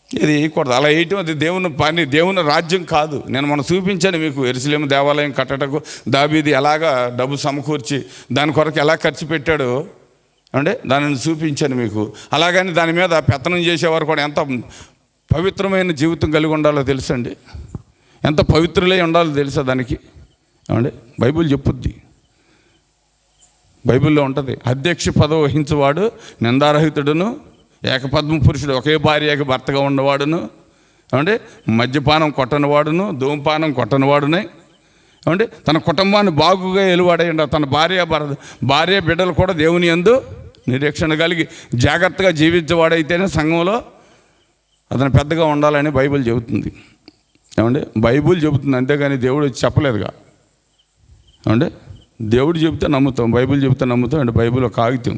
ఇది వేయకూడదు. అలా వేయటం అది దేవుని పని, దేవుని రాజ్యం కాదు. నేను మనం చూపించాను మీకు యెరూషలేము దేవాలయం కట్టటకు దావీదు ఎలాగా డబ్బు సమకూర్చి దాని కొరకు ఎలా ఖర్చు పెట్టాడో అంటే దానిని చూపించాను మీకు. అలాగని దాని మీద పెత్తనం చేసేవారు కూడా ఎంత పవిత్రమైన జీవితం కలిగి ఉండాలో తెలుసండి, ఎంత పవిత్రులై ఉండాలో తెలుసా దానికి. ఏమంటే బైబిల్ చెప్పుద్ది, బైబిల్లో ఉంటుంది. అధ్యక్ష పదవి వహించేవాడు నిందారహితుడును, ఏకపద్మ పురుషుడు, ఒకే భార్యకి భర్తగా ఉన్నవాడును, ఏమంటే మద్యపానం కొట్టనివాడును, ధూమపానం కొట్టనివాడునే, ఏమంటే తన కుటుంబాన్ని బాగుగా ఎలువాడేయండి. తన భార్య బిడ్డలు కూడా దేవుని యందు నిరీక్షణ కలిగి జాగ్రత్తగా జీవించేవాడైతేనే సంఘంలో అతను పెద్దగా ఉండాలని బైబిల్ చెబుతుంది. ఏమంటే బైబిల్ చెబుతుంది, అంతేగాని దేవుడు చెప్పలేదుగా. ఏమంటే దేవుడు చెబితే నమ్ముతాం, బైబిల్ చెబితే నమ్ముతాం. అంటే బైబిల్ ఒక కాగితం,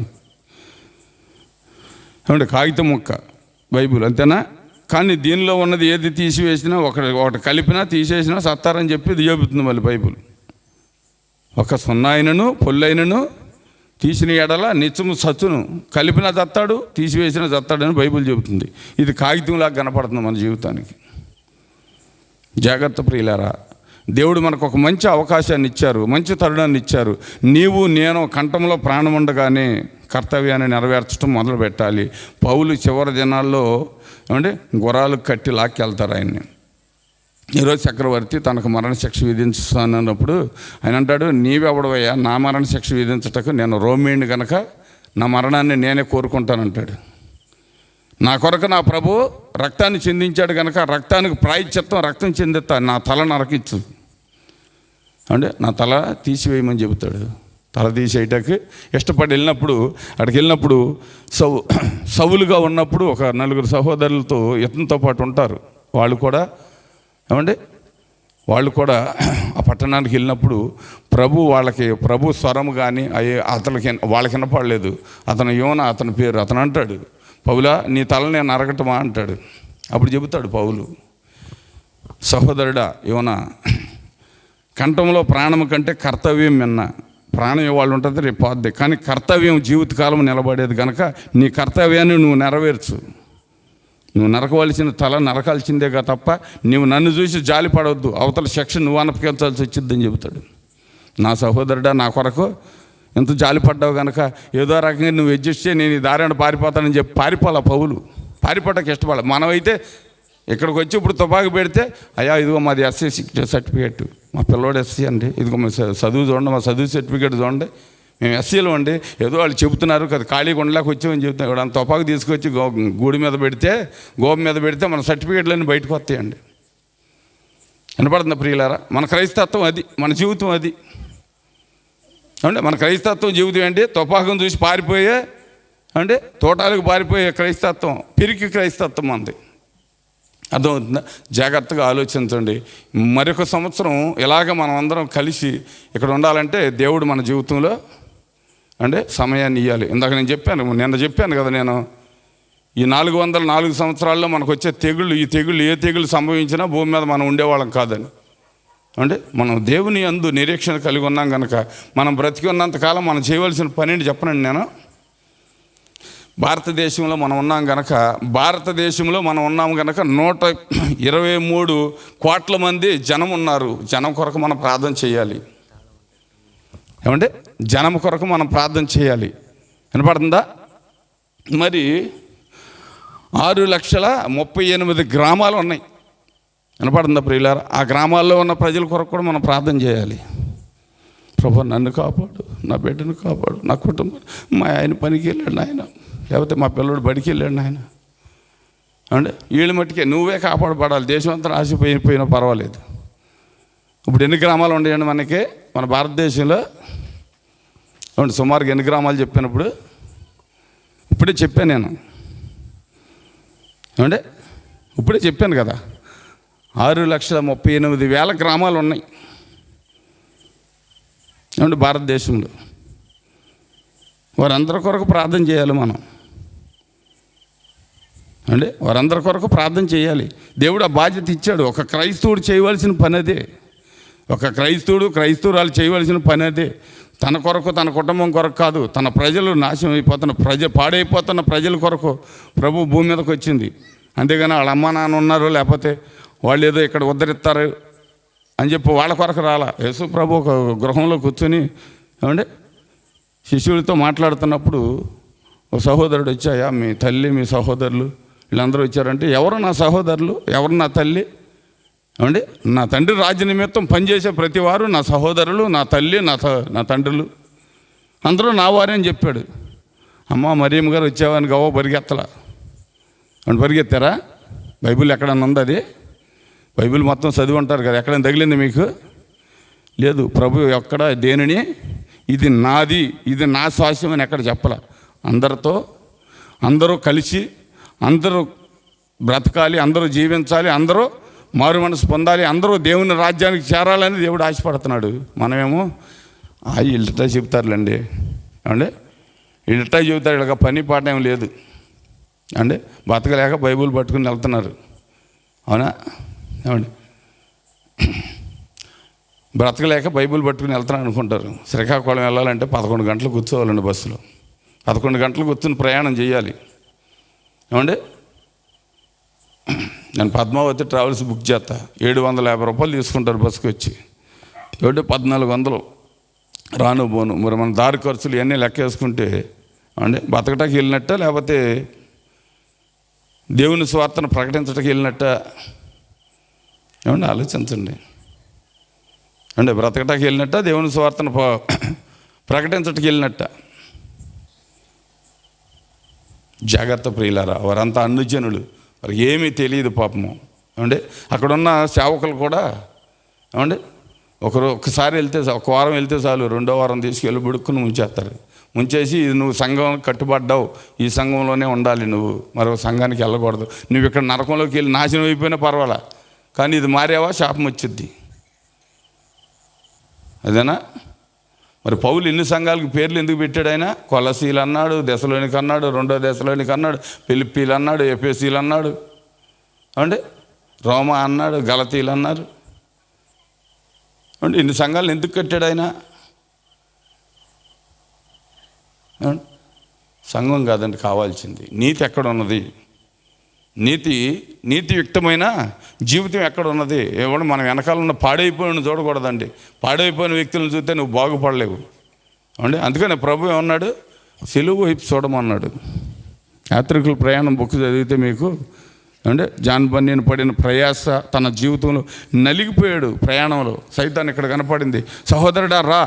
ఏమంటే కాగితం ముక్క బైబిల్, అంతేనా? కానీ దీనిలో ఉన్నది ఏది తీసివేసినా, ఒకటి కలిపినా తీసేసినా సత్తారని చెప్పి ఇది చెబుతుంది మళ్ళీ బైబిల్. ఒక సున్నాయినను పొల్లైనను తీసిన ఎడల నిత్యము సచ్చును, కలిపిన చత్తాడు, తీసివేసిన చత్తాడని బైబిల్ చెబుతుంది. ఇది కాగితంలాగా కనపడుతుంది మన జీవితానికి. జాగ్రత్త ప్రియులారా, దేవుడు మనకు ఒక మంచి అవకాశాన్ని ఇచ్చారు, మంచి తరుణాన్ని ఇచ్చారు. నీవు నేను కంఠంలో ప్రాణం ఉండగానే కర్తవ్యాన్ని నెరవేర్చడం మొదలు పెట్టాలి. పౌలు చివరి దినాల్లో ఏమంటే గుర్రాలు కట్టి లాక్కెళ్తారు ఆయన్ని. ఈరోజు చక్రవర్తి తనకు మరణశిక్ష విధించుతానన్నప్పుడు ఆయన అంటాడు, నీవెవడవయ్యా నా మరణశిక్ష విధించటకు? నేను రోమీయుని కనుక నా మరణాన్ని నేనే కోరుకుంటానంటాడు. నా కొరకు నా ప్రభు రక్తాన్ని చిందించాడు కనుక రక్తానికి ప్రాయశ్చిత్తం, రక్తం చిందిస్తా, నా తల నరకించు అంటే నా తల తీసివేయమని చెబుతాడు. తల తీసేయటానికి ఇష్టపడి అక్కడికి వెళ్ళినప్పుడు సౌలుగా ఉన్నప్పుడు ఒక 4 సహోదరులతో ఇతనితో పాటు ఉంటారు. వాళ్ళు కూడా ఆ పట్టణానికి వెళ్ళినప్పుడు ప్రభు స్వరం కానీ వాళ్ళకి వినపడలేదు. అతను యోన, అతని పేరు. అతను అంటాడు, పౌలా నీ తల నేను నరకటమా అంటాడు. అప్పుడు చెబుతాడు పౌలు, సహోదరుడా యోన, కంఠంలో ప్రాణం కంటే కర్తవ్యం మిన్న. ప్రాణం ఇవాళ ఉంటుంది, రేపు పోద్ది, కానీ కర్తవ్యం జీవితకాలం నిలబడేది కనుక నీ కర్తవ్యాన్ని నువ్వు నెరవేర్చు. నువ్వు నరకవలసిన తల నరకాల్సిందేగా తప్ప నువ్వు నన్ను చూసి జాలి పడవద్దు, అవతల శిక్ష నువ్వు అనిపించాల్సి వచ్చిద్దని చెబుతాడు. నా సహోదరుడా, నా కొరకు ఎంత జాలి పడ్డావు కనుక ఏదో రకంగా నువ్వు అడ్జస్ట్ చేయి, నేను ఈ దారిని పారిపోతానని చెప్పి పారిపోలే పౌలు. పారిపోవటానికి ఇష్టపడాలి. మనమైతే ఇక్కడికి వచ్చి ఇప్పుడు తుపాకి పెడితే, అయ్యా ఇదిగో మాది ఎస్సీ సర్టిఫికేట్, మా పిల్లోడు ఎస్సీ అండి, ఇదిగో మా చదువు చూడండి, మా చదువు సర్టిఫికేట్ చూడండి, మేము ఎస్సీలో అండి, ఏదో వాళ్ళు చెబుతున్నారు కదా, ఖాళీగా ఉండలేక వచ్చామని చెబుతాం. ఇక్కడ తుపాకు తీసుకొచ్చి గూడి మీద పెడితే, గోపు మీద పెడితే మన సర్టిఫికేట్లన్నీ బయటకు వస్తాయండి. వినపడుతుంది ప్రియులారా? మన క్రైస్తత్వం అది, మన జీవితం అది. అంటే మన క్రైస్తత్వం జీవితం ఏంటి? తుపాకును చూసి పారిపోయే అంటే తోటాలకు పారిపోయే క్రైస్తత్వం, పిరికి క్రైస్తత్వం అంది. అర్థమవుతుందా? జాగ్రత్తగా ఆలోచించండి. మరొక సంవత్సరం ఇలాగ మనం అందరం కలిసి ఇక్కడ ఉండాలంటే దేవుడు మన జీవితంలో అంటే సమయాన్ని ఇవ్వాలి. ఇందాక నేను నిన్న చెప్పాను కదా, నేను ఈ 404 సంవత్సరాల్లో మనకు వచ్చే తెగుళ్ళు, ఈ తెగుళ్ళు ఏ తెగుళ్ళు సంభవించినా భూమి మీద మనం ఉండేవాళ్ళం కాదని. అంటే మనం దేవుని యందు నిరీక్షణ కలిగి ఉన్నాం కనుక మనం బ్రతికి ఉన్నంతకాలం మనం చేయవలసిన పని ఏంటి చెప్పనండి. నేను భారతదేశంలో మనం ఉన్నాం కనుక 123 కోట్ల మంది జనం ఉన్నారు. జనం కొరకు మనం ప్రార్థన చేయాలి. ఏమంటే జనం కొరకు మనం ప్రార్థన చేయాలి. వినపడుతుందా? మరి 6,38,000 గ్రామాలు ఉన్నాయి. వినపడుతుందా ప్రియులారా? ఆ గ్రామాల్లో ఉన్న ప్రజల కొరకు కూడా మనం ప్రార్థన చేయాలి. ప్రభు నన్ను కాపాడు, నా బిడ్డను కాపాడు, నా కుటుంబం, మా ఆయన పనికి వెళ్ళాడు ఆయన, లేకపోతే మా పిల్లడు బడికి వెళ్ళాడు ఆయన అంటే వీళ్ళ మట్టుకే నువ్వే కాపాడబడాలి. దేశం అంతా ఆశపోయినా పర్వాలేదు. ఇప్పుడు ఎన్ని గ్రామాలు ఉన్నాయండి మనకి మన భారతదేశంలో? సుమారుగా ఎన్ని గ్రామాలు చెప్పినప్పుడు ఇప్పుడే చెప్పాను నేను. అంటే ఇప్పుడే చెప్పాను కదా, 6,38,000 గ్రామాలు ఉన్నాయి ఏమంటే భారతదేశంలో. వారందరి కొరకు ప్రార్థన చేయాలి మనం అంటే వారందరి కొరకు ప్రార్థన చేయాలి. దేవుడు ఆ బాధ్యత ఇచ్చాడు. ఒక క్రైస్తవుడు చేయవలసిన పని అదే. ఒక క్రైస్తవురాలు చేయవలసిన పని అదే. తన కొరకు, తన కుటుంబం కొరకు కాదు, తన ప్రజలు నాశనం అయిపోతున్న పాడైపోతున్న ప్రజల కొరకు ప్రభు భూమి మీదకి వచ్చింది. అంతేగాని వాళ్ళ అమ్మ నాన్న ఉన్నారు, లేకపోతే వాళ్ళు ఏదో ఇక్కడ ఉద్ధరిస్తారు అని చెప్పి వాళ్ళ కొరకు రాలా. యేసు ప్రభు ఒక గృహంలో కూర్చొని ఏమంటే శిష్యులతో మాట్లాడుతున్నప్పుడు ఒక సహోదరుడు వచ్చాయా, మీ తల్లి మీ సహోదరులు వీళ్ళందరూ వచ్చారంటే, ఎవరు నా సహోదరులు, ఎవరు నా తల్లి ఏమండి, నా తండ్రి రాజ్య నిమిత్తం పనిచేసే ప్రతి వారు నా సహోదరులు, నా తల్లి, నా తండ్రులు అందరూ నా వారే అని చెప్పాడు. అమ్మ మరియమ్మ గారు వచ్చావని గవ్వ పరిగెత్తలా అని పరిగెత్తారా? బైబిల్ ఎక్కడన్నా ఉంది? అది బైబిల్ మొత్తం చదివి ఉంటారు కదా, ఎక్కడైనా తగిలింది మీకు? లేదు. ప్రభు ఎక్కడ దేనిని ఇది నాది, ఇది నా స్వాస్యం అని ఎక్కడ చెప్పలా. అందరూ కలిసి అందరూ బ్రతకాలి, అందరూ జీవించాలి, అందరూ మారు మనసు పొందాలి, అందరూ దేవుని రాజ్యానికి చేరాలని దేవుడు ఆశపడుతున్నాడు. మనమేమో వీళ్ళటా చెప్తారులేండి ఏమండి, వీళ్ళటా చెబుతారు, వీళ్ళకి పని పాట ఏం లేదు అంటే బతకలేక బైబిల్ పట్టుకుని వెళ్తున్నారు. అవునా ఏమండి? బ్రతకలేక బైబిల్ పట్టుకుని వెళ్తున్నాను అనుకుంటారు. శ్రీకాకుళం వెళ్ళాలంటే 11 గంటలు కూర్చోవాలండి బస్సులో. 11 గంటలు కూర్చొని ప్రయాణం చేయాలి ఏమండి. నేను పద్మావతి ట్రావెల్స్ బుక్ చేస్తా, 750 రూపాయలు తీసుకుంటారు బస్సుకి వచ్చి. 1400 రాను పోను. మరి మన దారి ఖర్చులు ఇవన్నీ లెక్క వేసుకుంటే అంటే బతకటానికి వెళ్ళినట్ట, లేకపోతే దేవుని స్వార్థను ప్రకటించడానికి వెళ్ళినట్ట ఏమండి? ఆలోచించండి. అంటే బ్రతకటానికి వెళ్ళినట్ట, దేవుని స్వార్థను ప్రకటించడానికి వెళ్ళినట్ట. జాగ్రత్త ప్రియులారా, వారంతా అన్యజనులు, వారికి ఏమీ తెలియదు పాపము ఏమంటే. అక్కడున్న సేవకులు కూడా ఏమంటే ఒకసారి వెళ్తే, ఒక వారం వెళ్తే చాలు, 2వ వారం తీసుకెళ్ళి బుడుక్కుని ముంచేస్తారు. ముంచేసి ఇది నువ్వు సంఘం కట్టుబడ్డావు, ఈ సంఘంలోనే ఉండాలి, నువ్వు మరో సంఘానికి వెళ్ళకూడదు, నువ్వు ఇక్కడ నరకంలోకి వెళ్ళి నాశనం అయిపోయినా పర్వాలా, కానీ ఇది మారావా శాపం వచ్చిద్ది. అదేనా? మరి పౌలు ఇన్ని సంఘాలకు పేర్లు ఎందుకు పెట్టాడు? ఆయన కొలసీలు అన్నాడు, దెసలోనికి అన్నాడు, 2వ దెసలోనికి అన్నాడు, ఫిలిప్పీలు అన్నాడు, ఎఫెసీలు అన్నాడు అంటే, రోమా అన్నాడు, గలతీలు అన్నారు అంటే, ఇన్ని సంఘాలను ఎందుకు కట్టాడు ఆయన? సంఘం కాదండి కావాల్సింది, నీతి ఎక్కడ ఉన్నది? నీతియుక్తమైన జీవితం ఎక్కడ ఉన్నది? ఏమన్నా మనం వెనకాల ఉన్న పాడైపోయిన చూడకూడదండి. పాడైపోయిన వ్యక్తులను చూస్తే నువ్వు బాగుపడలేవు అండి. అందుకని ప్రభు ఏమన్నాడు? సిలువ వైపు చూడమన్నాడు. యాత్రికుల ప్రయాణం బుక్ చదివితే మీకు అంటే జాన్ బన్నీని పడిన ప్రయాస, తన జీవితంలో నలిగిపోయాడు ప్రయాణంలో. సైతాన్ ఇక్కడ కనపడింది, సహోదరుడా రా,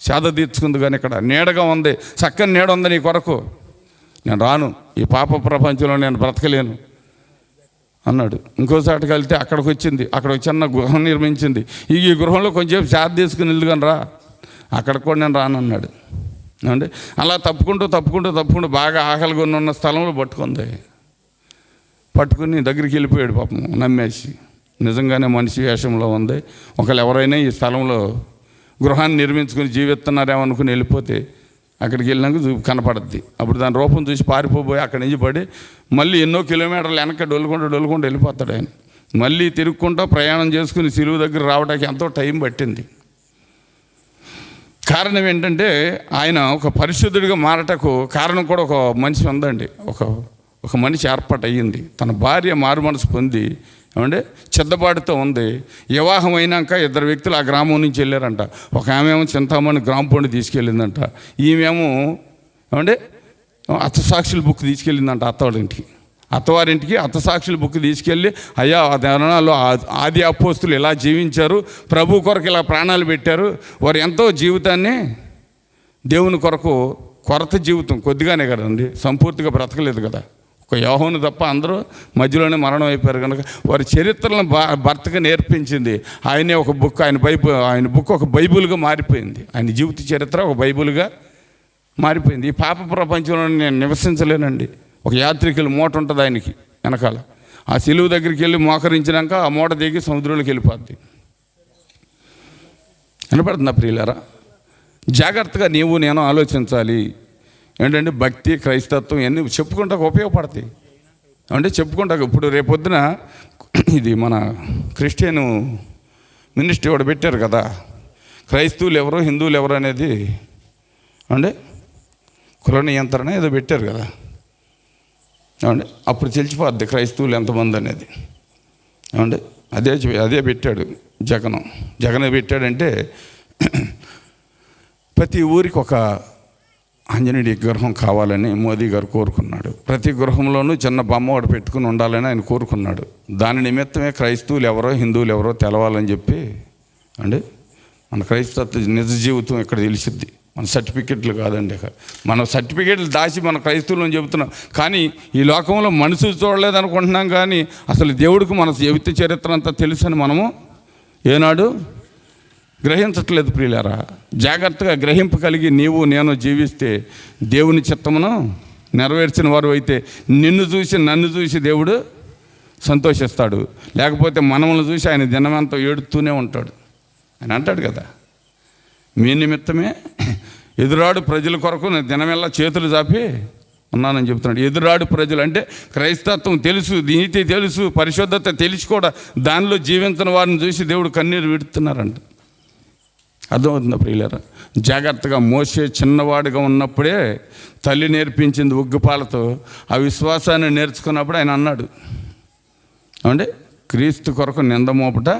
సేద తీర్చుకుంది, కానీ ఇక్కడ నీడగా ఉంది, చక్కని నీడ ఉంది నీ కొరకు, నేను రాను, ఈ పాప ప్రపంచంలో నేను బ్రతకలేను అన్నాడు. ఇంకోసాటికి వెళ్తే అక్కడికి వచ్చింది, అక్కడ చిన్న గృహం నిర్మించింది, ఈ గృహంలో కొంచెం సేద తీసుకుని వెళ్దుగాని రా, అక్కడికి కూడా నేను రానన్నాడు అంటే. అలా తప్పుకుంటూ బాగా ఆకలిగా ఉన్న స్థలంలో పట్టుకుని దగ్గరికి వెళ్ళిపోయాడు పాపం, నమ్మేసి. నిజంగానే మనిషి వేషంలో ఉంది. ఒకళ్ళు ఎవరైనా ఈ స్థలంలో గృహాన్ని నిర్మించుకుని జీవిస్తున్నారేమో అనుకుని వెళ్ళిపోతే అక్కడికి వెళ్ళినాక కనపడుద్ది. అప్పుడు దాని రూపం చూసి పారిపోయి అక్కడి నుంచి పడి మళ్ళీ ఎన్నో కిలోమీటర్లు వెనక డొల్లుకుంటూ వెళ్ళిపోతాడు ఆయన. మళ్ళీ తిరుగుకుంటూ ప్రయాణం చేసుకుని సిలువ దగ్గర రావడానికి ఎంతో టైం పట్టింది. కారణం ఏంటంటే ఆయన ఒక పరిశుద్ధుడిగా మారటకు కారణం కూడా ఒక మనిషి ఉందండి. ఒక మనిషి ఏర్పాటు అయ్యింది. తన భార్య మారు మనసు పొంది ఏమంటే చిద్దబాటుతో ఉంది. వివాహం అయినాక 2 వ్యక్తులు ఆ గ్రామం నుంచి వెళ్ళారంట. ఒక ఆమెమో చింతామణి గ్రామ పొండి తీసుకెళ్ళిందంట, ఈమెమో ఏమంటే అత్తసాక్షుల బుక్ తీసుకెళ్ళిందంట అత్తవారింటికి అత్తసాక్షుల బుక్ తీసుకెళ్ళి, అయ్యా ఆ దినాల్లో ఆది అపోస్తులు ఇలా జీవించారు, ప్రభు కొరకు ఇలా ప్రాణాలు పెట్టారు, వారు ఎంతో జీవితాన్ని దేవుని కొరకు, కొరత జీవితం కొద్దిగానే కదండి, సంపూర్తిగా బ్రతకలేదు కదా, ఒక యోహాను తప్ప అందరూ మధ్యలోనే మరణం అయిపోయారు కనుక వారి చరిత్రలను భర్తగా నేర్పించింది. ఆయనే ఒక బుక్, ఆయన బుక్ ఒక బైబిల్గా మారిపోయింది. ఆయన జీవిత చరిత్ర ఒక బైబిల్గా మారిపోయింది. ఈ పాప ప్రపంచంలో నేను నివసించలేనండి. ఒక యాత్రికుల మూట ఉంటుంది ఆయనకి వెనకాల, ఆ సిలువ దగ్గరికి వెళ్ళి మోకరించినాక ఆ మూట దిగి సముద్రంలోకి వెళ్ళిపోద్ది. వినపడుతుందా ప్రియులారా? జాగ్రత్తగా నేను ఆలోచించాలి. ఏంటంటే భక్తి, క్రైస్తత్వం ఇవన్నీ చెప్పుకుంటాకు ఉపయోగపడతాయి. అంటే చెప్పుకుంటాకు ఇప్పుడు రేపొద్దున ఇది మన క్రిస్టియన్ మినిస్ట్రీ కూడా పెట్టారు కదా, క్రైస్తవులు ఎవరు హిందువులు ఎవరు అనేది అంటే కుల నియంత్రణ ఏదో పెట్టారు కదా ఏమండి. అప్పుడు తెలిసిపోద్ది క్రైస్తవులు ఎంతమంది అనేది ఏమండి. అదే పెట్టాడు జగన్ పెట్టాడంటే ప్రతి ఊరికి ఒక ఆంజనేయుడి విగ్రహం కావాలని మోదీ గారు కోరుకున్నాడు. ప్రతి గృహంలోనూ చిన్న బొమ్మ ఒకటి పెట్టుకుని ఉండాలని ఆయన కోరుకున్నాడు. దాని నిమిత్తమే క్రైస్తవులు ఎవరో హిందువులు ఎవరో తెలవాలని చెప్పి అండి మన క్రైస్తవ నిజ జీవితం ఇక్కడ తెలిసిద్ది. మన సర్టిఫికెట్లు కాదండి, మన సర్టిఫికెట్లు దాచి మన క్రైస్తవులను చెబుతున్నాం. కానీ ఈ లోకంలో మనుషులు చూడలేదు అనుకుంటున్నాం, కానీ అసలు దేవుడికి మన జీవిత చరిత్ర అంతా తెలుసని మనము ఏనాడు గ్రహించట్లేదు ప్రియులారా. జాగ్రత్తగా గ్రహింపు కలిగి నీవు నేను జీవిస్తే దేవుని చిత్తమును నెరవేర్చిన వారు అయితే నిన్ను చూసి నన్ను చూసి దేవుడు సంతోషిస్తాడు. లేకపోతే మనల్ని చూసి ఆయన దినమంతా ఏడుతూనే ఉంటాడు. ఆయన అంటాడు కదా, మీ నిమిత్తమే ఎదురాడు ప్రజల కొరకు నేను దినమెల్లా చేతులు చాపి ఉన్నానని చెప్తున్నాడు. ఎదురాడు ప్రజలు అంటే క్రైస్తత్వం తెలుసు, నీతి తెలుసు, పరిశుద్ధత తెలిసి కూడా దానిలో జీవించిన వారిని చూసి దేవుడు కన్నీరు విడుతున్నారంట. అర్థమవుతుందా ప్రియులారా? జాగ్రత్తగా మోసే చిన్నవాడిగా ఉన్నప్పుడే తల్లి నేర్పించింది ఉగ్గుపాలతో. ఆ విశ్వాసాన్ని నేర్చుకున్నప్పుడు ఆయన అన్నాడు అంటే క్రీస్తు కొరకు నిందమోపట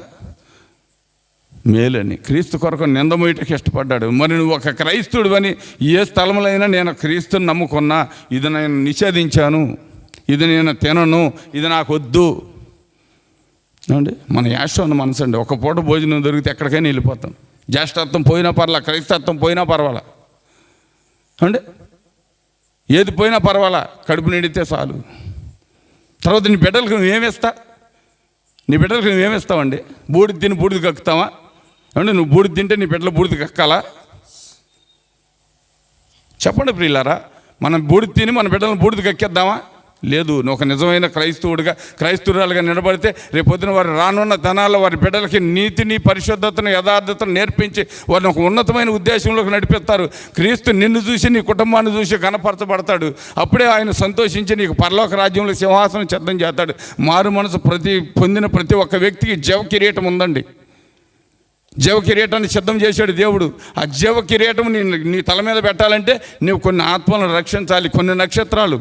మేలని, క్రీస్తు కొరకు నిందమోయటకి ఇష్టపడ్డాడు. మరి నువ్వు ఒక క్రైస్తవుడు అని ఏ స్థలంలో నేను క్రీస్తుని నమ్ముకున్నా, ఇది నేను నిషేధించాను, ఇది నేను తినను, ఇది నాకు వద్దు ఏమండి. మన యాశ్వన్న మనసు అండి, ఒక పూట భోజనం దొరికితే ఎక్కడికైనా వెళ్ళిపోతాం. జ్యేష్ఠత్వం పోయినా పర్వాలా, క్రైస్తత్వం పోయినా పర్వాలా అంటే ఏది పోయినా పర్వాలా, కడుపు నిండితే చాలు. తర్వాత నీ బిడ్డలకు నువ్వేమిస్తా, నీ బిడ్డలకు నువ్వేమిస్తావండి? బూడిద తిని బూడిద కక్కుతావా అంటే? నువ్వు బూడిద తింటే నీ బిడ్డలు బూడిద కక్కాలా? చెప్పండి ప్రియులారా, మనం బూడిద తిని మన బిడ్డలను బూడిద కక్కేద్దామా? లేదు. నువ్వు ఒక నిజమైన క్రైస్తవురాలుగా నిలబడితే రేపొద్దున వారు రానున్న ధనాల్లో వారి బిడ్డలకి నీతిని, పరిశుద్ధతను, యథార్థతను నేర్పించి వారిని ఒక ఉన్నతమైన ఉద్దేశంలోకి నడిపిస్తారు. క్రీస్తు నిన్ను చూసి నీ కుటుంబాన్ని చూసి కనపరచబడతాడు. అప్పుడే ఆయన సంతోషించి నీకు పరలోక రాజ్యంలో సింహాసనం సిద్ధం చేస్తాడు. మారు మనసు పొందిన ప్రతి ఒక్క వ్యక్తికి జీవ కిరీటం ఉందండి. జీవ కిరీటాన్ని సిద్ధం చేశాడు దేవుడు. ఆ జీవ కిరీటం నీ తల మీద పెట్టాలంటే నువ్వు కొన్ని ఆత్మలను రక్షించాలి. కొన్ని నక్షత్రాలు,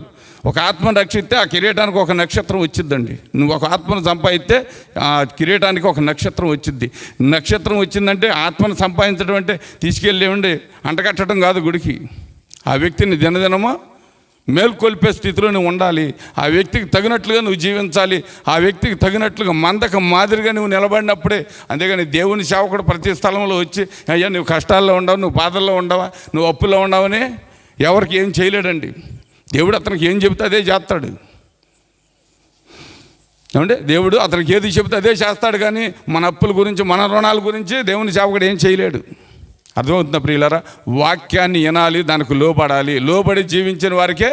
ఒక ఆత్మను రక్షిస్తే ఆ కిరీటానికి ఒక నక్షత్రం వచ్చిద్దండి. నువ్వు ఒక ఆత్మను సంపాదిస్తే ఆ కిరీటానికి ఒక నక్షత్రం వచ్చిద్ది. నక్షత్రం వచ్చిందంటే ఆత్మను సంపాదించడం అంటే తీసుకెళ్ళేవండి అంటకట్టడం కాదు గుడికి. ఆ వ్యక్తిని దినదినమో మేల్కొల్పే స్థితిలో నువ్వు ఉండాలి. ఆ వ్యక్తికి తగినట్లుగా నువ్వు జీవించాలి. ఆ వ్యక్తికి తగినట్లుగా మందక మాదిరిగా నువ్వు నిలబడినప్పుడే. అంతేగాని దేవుని సేవకుడు ప్రతి స్థలంలో వచ్చి అయ్యా నువ్వు కష్టాల్లో ఉండవు, నువ్వు బాధల్లో ఉండవా, నువ్వు అప్పుల్లో ఉండవని ఎవరికి ఏం చేయలేడండి. దేవుడు అతనికి ఏం చెబితే అదే చేస్తాడు ఏమంటే. దేవుడు అతనికి ఏది చెబితే అదే చేస్తాడు. కానీ మన అప్పుల గురించి, మన రుణాల గురించి దేవుని సేవకుడు ఏం చేయలేడు. అర్థమవుతుందా ప్రియులారా? వాక్యాన్ని వినాలి, దానికి లోబడాలి. లోబడి జీవించిన వారికే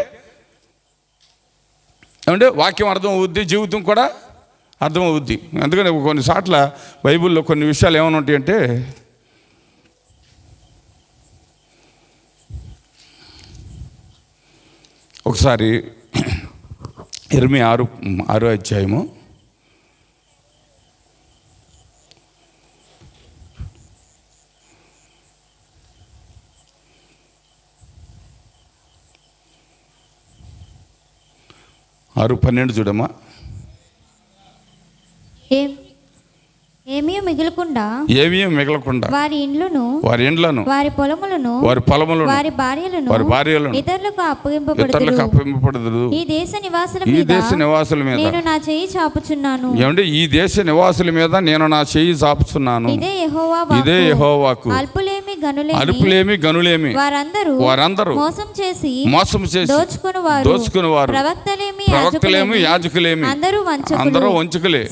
ఏమంటే వాక్యం అర్థం అవుద్ది, జీవితం కూడా అర్థమవుద్ది. అందుకని కొన్నిసార్లు బైబిల్లో కొన్ని విషయాలు ఏమైనా ఉంటాయంటే ఒకసారి ఇర్మియా 6వ అధ్యాయము 6:12 చూడమ్మా. ఏమీ మిగలకుండా వారి ఇండ్లను వారి పొలములను వారి భార్యలను ఇతరులకు అప్పగింపబడదు. ఈ దేశ నివాసుల మీద నేను నా చెయ్యి చాపుచున్నాను. ఏమంటే ఈ దేశ నివాసుల మీద నేను నా చెయ్యి చాపుచున్నాను. ఇదే యెహోవాకు. అల్పులేమి గనులేమి వారందరూ మోసం చేసి దోచుకునివారు. ప్రవక్తలేమి యాజకులేమి అందరూ వంచుకులే.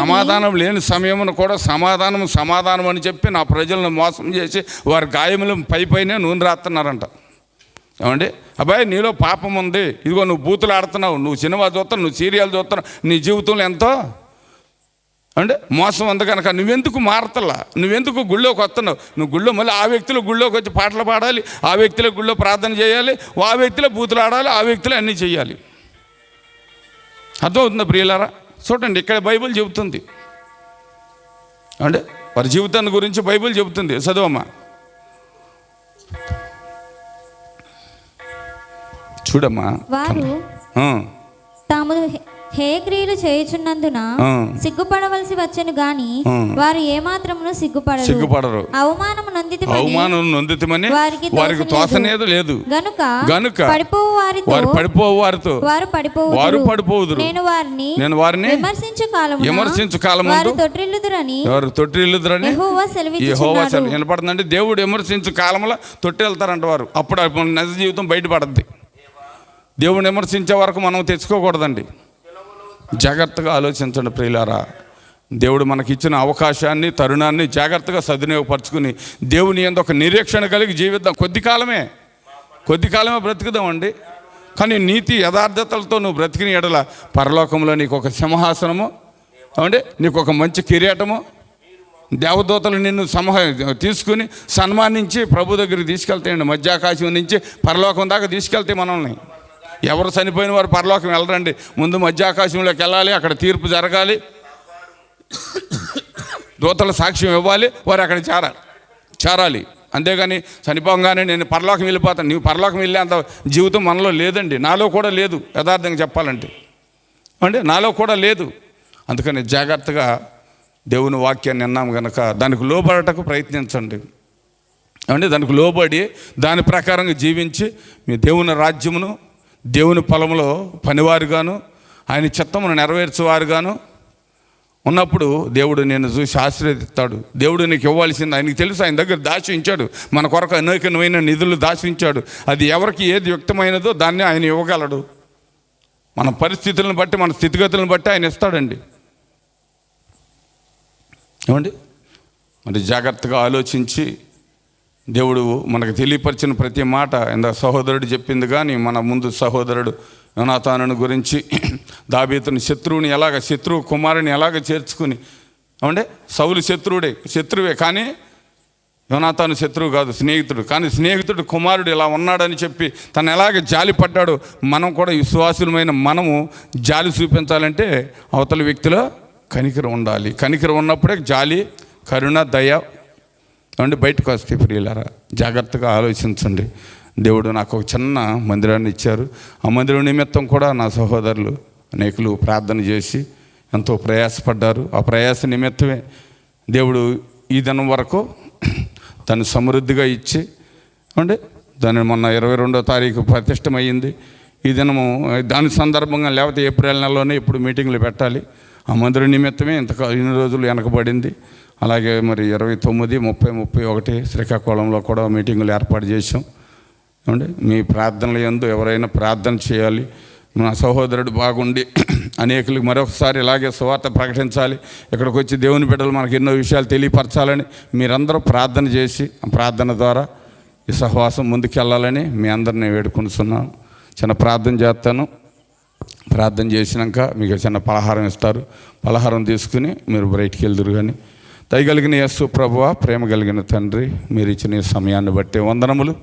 సమాధానం లేని సమయమును కూడా సమాధానం అని చెప్పి నా ప్రజలను మోసం చేసి వారి గాయములు పైనే నూనె రాస్తున్నారంట. ఏమండి అబ్బాయి నీలో పాపం ఉంది, ఇదిగో నువ్వు బూతులు ఆడుతున్నావు, నువ్వు సినిమా చూస్తున్నావు, నువ్వు సీరియల్ చూస్తున్నావు, నీ జీవితంలో ఎంతో అంటే మోసం ఉంది కనుక నువ్వెందుకు మారతల్లా, నువ్వెందుకు గుళ్ళోకి వస్తున్నావు, నువ్వు గుళ్ళో మళ్ళీ ఆ వ్యక్తులు గుళ్ళోకి వచ్చి పాటలు పాడాలి, ఆ వ్యక్తుల గుళ్ళో ప్రార్థన చేయాలి, ఆ వ్యక్తులే బూతులు ఆడాలి, ఆ వ్యక్తులే అన్నీ చేయాలి. అర్థమవుతుందా ప్రియులారా? చూడండి, ఇక్కడ బైబిల్ చెబుతుంది అంటే వారి జీవితాన్ని గురించి బైబిల్ చెబుతుంది. చదవమ్మా, చూడమ్మా. వారు తాము హేయక్రియలు చేయుచున్నందున సిగ్గుపడవలసి వచ్చెను గాని వారు ఏమాత్రమును సిగ్గుపడరు. అవమానము నొందితమని వారికి తోసనేది లేదు గనుక పడిపోవు వారితో వారు పడిపోవుదురు. నేను వారిని విమర్శించు కాలము వారు తొట్టిల్లుదురని యెహోవా సెలవిచ్చుచున్నాడు. వినపడుతుందంటే దేవుడు విమర్శించు కాలంలో తొట్టి వెళ్తారంట వారు. అప్పుడు నిజ జీవితం బయటపడద్ది. దేవుడు విమర్శించే వరకు మనం తెచ్చుకోకూడదండి. జాగ్రత్తగా ఆలోచించండి ప్రియులారా. దేవుడు మనకిచ్చిన అవకాశాన్ని, తరుణాన్ని జాగ్రత్తగా సద్వినియోగపరచుకుని దేవుని యందు ఒక నిరీక్షణ కలిగి జీవిద్దాం. కొద్ది కాలమే బ్రతుకుదామండి. కానీ నీతి యథార్థతలతో నువ్వు బ్రతికిన ఎడల పరలోకంలో నీకు ఒక సింహాసనము, అంటే నీకు ఒక మంచి కిరీటము, దేవదూతలు నిన్ను తీసుకుని సన్మానించి ప్రభు దగ్గరికి తీసుకెళ్తాయండి. మధ్యాకాశం నుంచి పరలోకం దాకా తీసుకెళ్తే మనల్ని. ఎవరు చనిపోయిన వారు పరలోకం వెళ్ళరండి. ముందు మధ్యాకాశంలోకి వెళ్ళాలి, అక్కడ తీర్పు జరగాలి, దూతల సాక్ష్యం ఇవ్వాలి, వారు అక్కడ చేరాలి. అంతేగాని చనిపోగానే నేను పరలోకం వెళ్ళిపోతాను, నీవు పరలోకం వెళ్ళే అంత జీవితం మనలో లేదండి. నాలో కూడా లేదు, యథార్థంగా చెప్పాలంటే అంటే నాలో కూడా లేదు. అందుకని జాగ్రత్తగా దేవుని వాక్యాన్ని విన్నాము కనుక దానికి లోబడటకు ప్రయత్నించండి. అంటే దానికి లోబడి దాని ప్రకారంగా జీవించి మీ దేవుని రాజ్యమును, దేవుని పొలంలో పనివారుగాను, ఆయన చిత్తమును నెరవేర్చేవారుగాను ఉన్నప్పుడు దేవుడు నేను చూసి ఆశీర్వదిస్తాడు. దేవుడు నీకు ఇవ్వాల్సింది ఆయనకి తెలుసు. ఆయన దగ్గర దాచించాడు, మన కొరకు అనేకమైన నిధులు దాచించాడు. అది ఎవరికి ఏది వ్యక్తమైనదో దాన్ని ఆయన ఇవ్వగలడు. మన పరిస్థితులను బట్టి, మన స్థితిగతులను బట్టి ఆయన ఇస్తాడండి. ఏమండి, మరి జాగ్రత్తగా ఆలోచించి దేవుడు మనకు తెలియపరిచిన ప్రతి మాట ఇందా సహోదరుడు చెప్పింది. కానీ మన ముందు సహోదరుడు యోనాతానుని గురించి దావీదుని శత్రువు కుమారుని ఎలాగ చేర్చుకుని, అంటే సౌలు శత్రువే కానీ యోనాతాను శత్రువు కాదు, స్నేహితుడు. కానీ స్నేహితుడు కుమారుడు ఇలా ఉన్నాడని చెప్పి తను ఎలాగ జాలి పడ్డాడు. మనం కూడా విశ్వాసులమైన మనము జాలి చూపించాలంటే అవతల వ్యక్తిలో కనికరం ఉండాలి. కనికరం ఉన్నప్పుడే జాలి, కరుణ, దయ అంటే బయటకు వస్తే ప్రియులారా. జాగ్రత్తగా ఆలోచించండి. దేవుడు నాకు ఒక చిన్న మందిరాన్ని ఇచ్చారు. ఆ మందిరం నిమిత్తం కూడా నా సహోదరులు అనేకులు ప్రార్థన చేసి ఎంతో ప్రయాసపడ్డారు. ఆ ప్రయాస నిమిత్తమే దేవుడు ఈ దినం వరకు దాన్ని సమృద్ధిగా ఇచ్చి అంటే దాన్ని మొన్న 22వ తారీఖు ప్రతిష్టమయ్యింది. ఈ దినము దాని సందర్భంగా లేకపోతే ఏప్రిల్ నెలలోనే ఇప్పుడు మీటింగ్లు పెట్టాలి. ఆ మందిరం నిమిత్తమే ఇన్ని రోజులు వెనకబడింది. అలాగే మరి 29, 30, 31 శ్రీకాకుళంలో కూడా మీటింగులు ఏర్పాటు చేసాం. ఏమంటే మీ ప్రార్థనల యందు ఎవరైనా ప్రార్థన చేయాలి, నా సహోదరుడు బాగుండి అనేకులకు మరొకసారి ఇలాగే సువార్త ప్రకటించాలి, ఇక్కడికి వచ్చి దేవుని బిడ్డలు మనకు ఎన్నో విషయాలు తెలియపరచాలని మీరందరూ ప్రార్థన చేసి ఆ ప్రార్థన ద్వారా ఈ సహవాసం ముందుకెళ్ళాలని మీ అందరినీ వేడుకుంటున్నాను. చిన్న ప్రార్థన చేస్తాను. ప్రార్థన చేసినాక మీకు చిన్న పలహారం ఇస్తారు. పలహారం తీసుకుని మీరు బయటికి వెళ్దురు. కానీ దయగలిగిన యేసు ప్రభువా, ప్రేమ కలిగిన తండ్రి, మీరు ఇచ్చిన ఈ సమయాన్ని బట్టే వందనములు.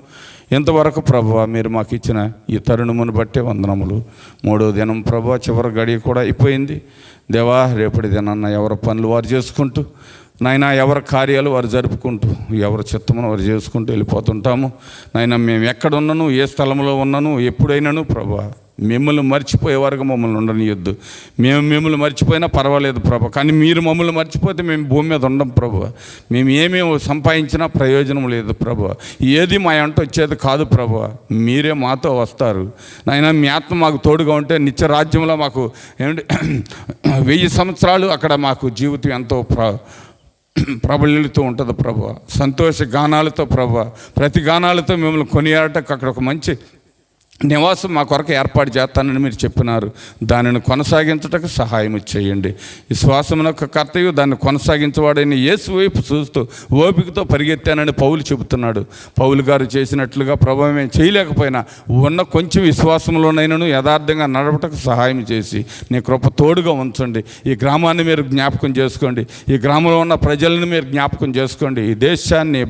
ఇంతవరకు ప్రభువా మీరు మాకు ఇచ్చిన ఈ తరుణమును బట్టే వందనములు. 3వ దినం ప్రభువా చివరి గడియ కూడా అయిపోయింది. దేవా, రేపటి దినాన్న ఎవరి పనులు వారు చేసుకుంటూ, నాయనా ఎవరి కార్యాలు వారు జరుపుకుంటూ, ఎవరి చిత్తమును వారు చేసుకుంటూ వెళ్ళిపోతుంటాము. నాయనా మేము ఎక్కడున్నాను, ఏ స్థలంలో ఉన్నాను, ఎప్పుడైనాను ప్రభువా మిమ్మల్ని మర్చిపోయేవారుగా మమ్మల్ని ఉండనియొద్దు. మేము మిమ్మల్ని మర్చిపోయినా పర్వాలేదు ప్రభు, కానీ మీరు మమ్మల్ని మర్చిపోతే మేము భూమి మీద ఉండం ప్రభు. మేము ఏమేమి సంపాదించినా ప్రయోజనం లేదు ప్రభు. ఏది మా అంట వచ్చేది కాదు ప్రభు, మీరే మాతో వస్తారు. నాయన మీ ఆత్మ మాకు తోడుగా ఉంటే నిత్య రాజ్యంలో మాకు ఏమిటి 1000 సంవత్సరాలు అక్కడ మాకు జీవితం ఎంతో ప్రబలితో ఉంటుంది ప్రభు. సంతోష గానాలతో ప్రభు, ప్రతి గానాలతో మిమ్మల్ని కొనియాడటకు అక్కడ ఒక మంచి నివాసం మా కొరకు ఏర్పాటు చేస్తానని మీరు చెప్పినారు. దానిని కొనసాగించటకు సహాయం చేయండి. విశ్వాసమునకు కర్తయు దాన్ని కొనసాగించేవాడైన యేసు వైపు చూస్తూ ఓపికతో పరిగెత్తానని పౌలు చెబుతున్నాడు. పౌలు గారు చేసినట్లుగా ప్రభు మేము చేయలేకపోయినా ఉన్న కొంచెం విశ్వాసంలోనైనాను యథార్థంగా నడవటకు సహాయం చేసి నీ కృప తోడుగా ఉంచండి. ఈ గ్రామాన్ని మీరు జ్ఞాపకం చేసుకోండి. ఈ గ్రామంలో ఉన్న ప్రజలను మీరు జ్ఞాపకం చేసుకోండి. ఈ దేశాన్ని,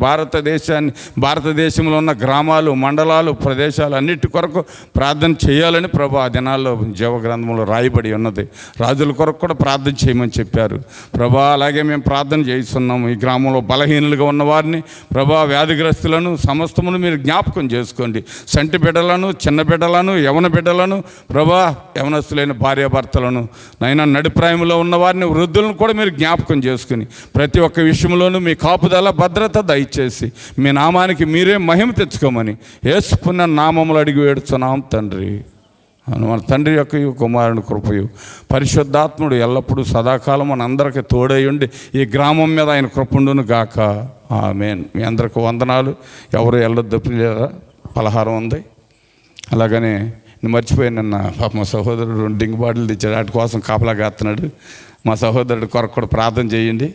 భారతదేశంలో ఉన్న గ్రామాలు, మండలాలు, ప్రదేశాలు అన్నిటి కొరకు ప్రార్థన చేయాలని ప్రభు ఆ దినాల్లో జీవగ్రంథంలో రాయబడి ఉన్నది. రాజుల కొరకు కూడా ప్రార్థన చేయమని చెప్పారు ప్రభా. అలాగే మేము ప్రార్థన చేస్తున్నాము. ఈ గ్రామంలో బలహీనులుగా ఉన్నవారిని ప్రభా, వ్యాధిగ్రస్తులను సమస్తమును మీరు జ్ఞాపకం చేసుకోండి. సంటి బిడ్డలను, చిన్న బిడ్డలను, యవన బిడ్డలను ప్రభా, యవనస్తులైన భార్యాభర్తలను, నైనా నడిప్రాయంలో ఉన్నవారిని, వృద్ధులను కూడా మీరు జ్ఞాపకం చేసుకుని ప్రతి ఒక్క విషయంలోనూ మీ కాపుదల, భద్రత దయచేసి మీ నామానికి మీరే మహిమ తెచ్చుకోమని యేసు పుణ్య నామములు అడిగి వేడుచున్నాం తండ్రి. మన తండ్రి యొక్క కుమారుని కృపయు పరిశుద్ధాత్ముడు ఎల్లప్పుడూ సదాకాలం మన అందరికీ తోడై ఉండి ఈ గ్రామం మీద ఆయన కృపండును గాక. ఆమేన్. మీ అందరికి వందనాలు. ఎవరు వెళ్ళొద్దు ప్రియులారా, పలహారం ఉంది. అలాగనే నేను మర్చిపోయాను, నిన్న పాప మా సహోదరుడు 2 డింగ్ బాటిల్ తెచ్చాడు, వాటి కోసం కాపలా కాస్తున్నాడు. మా సహోదరుడు కొరకు కూడా ప్రార్థన చేయండి.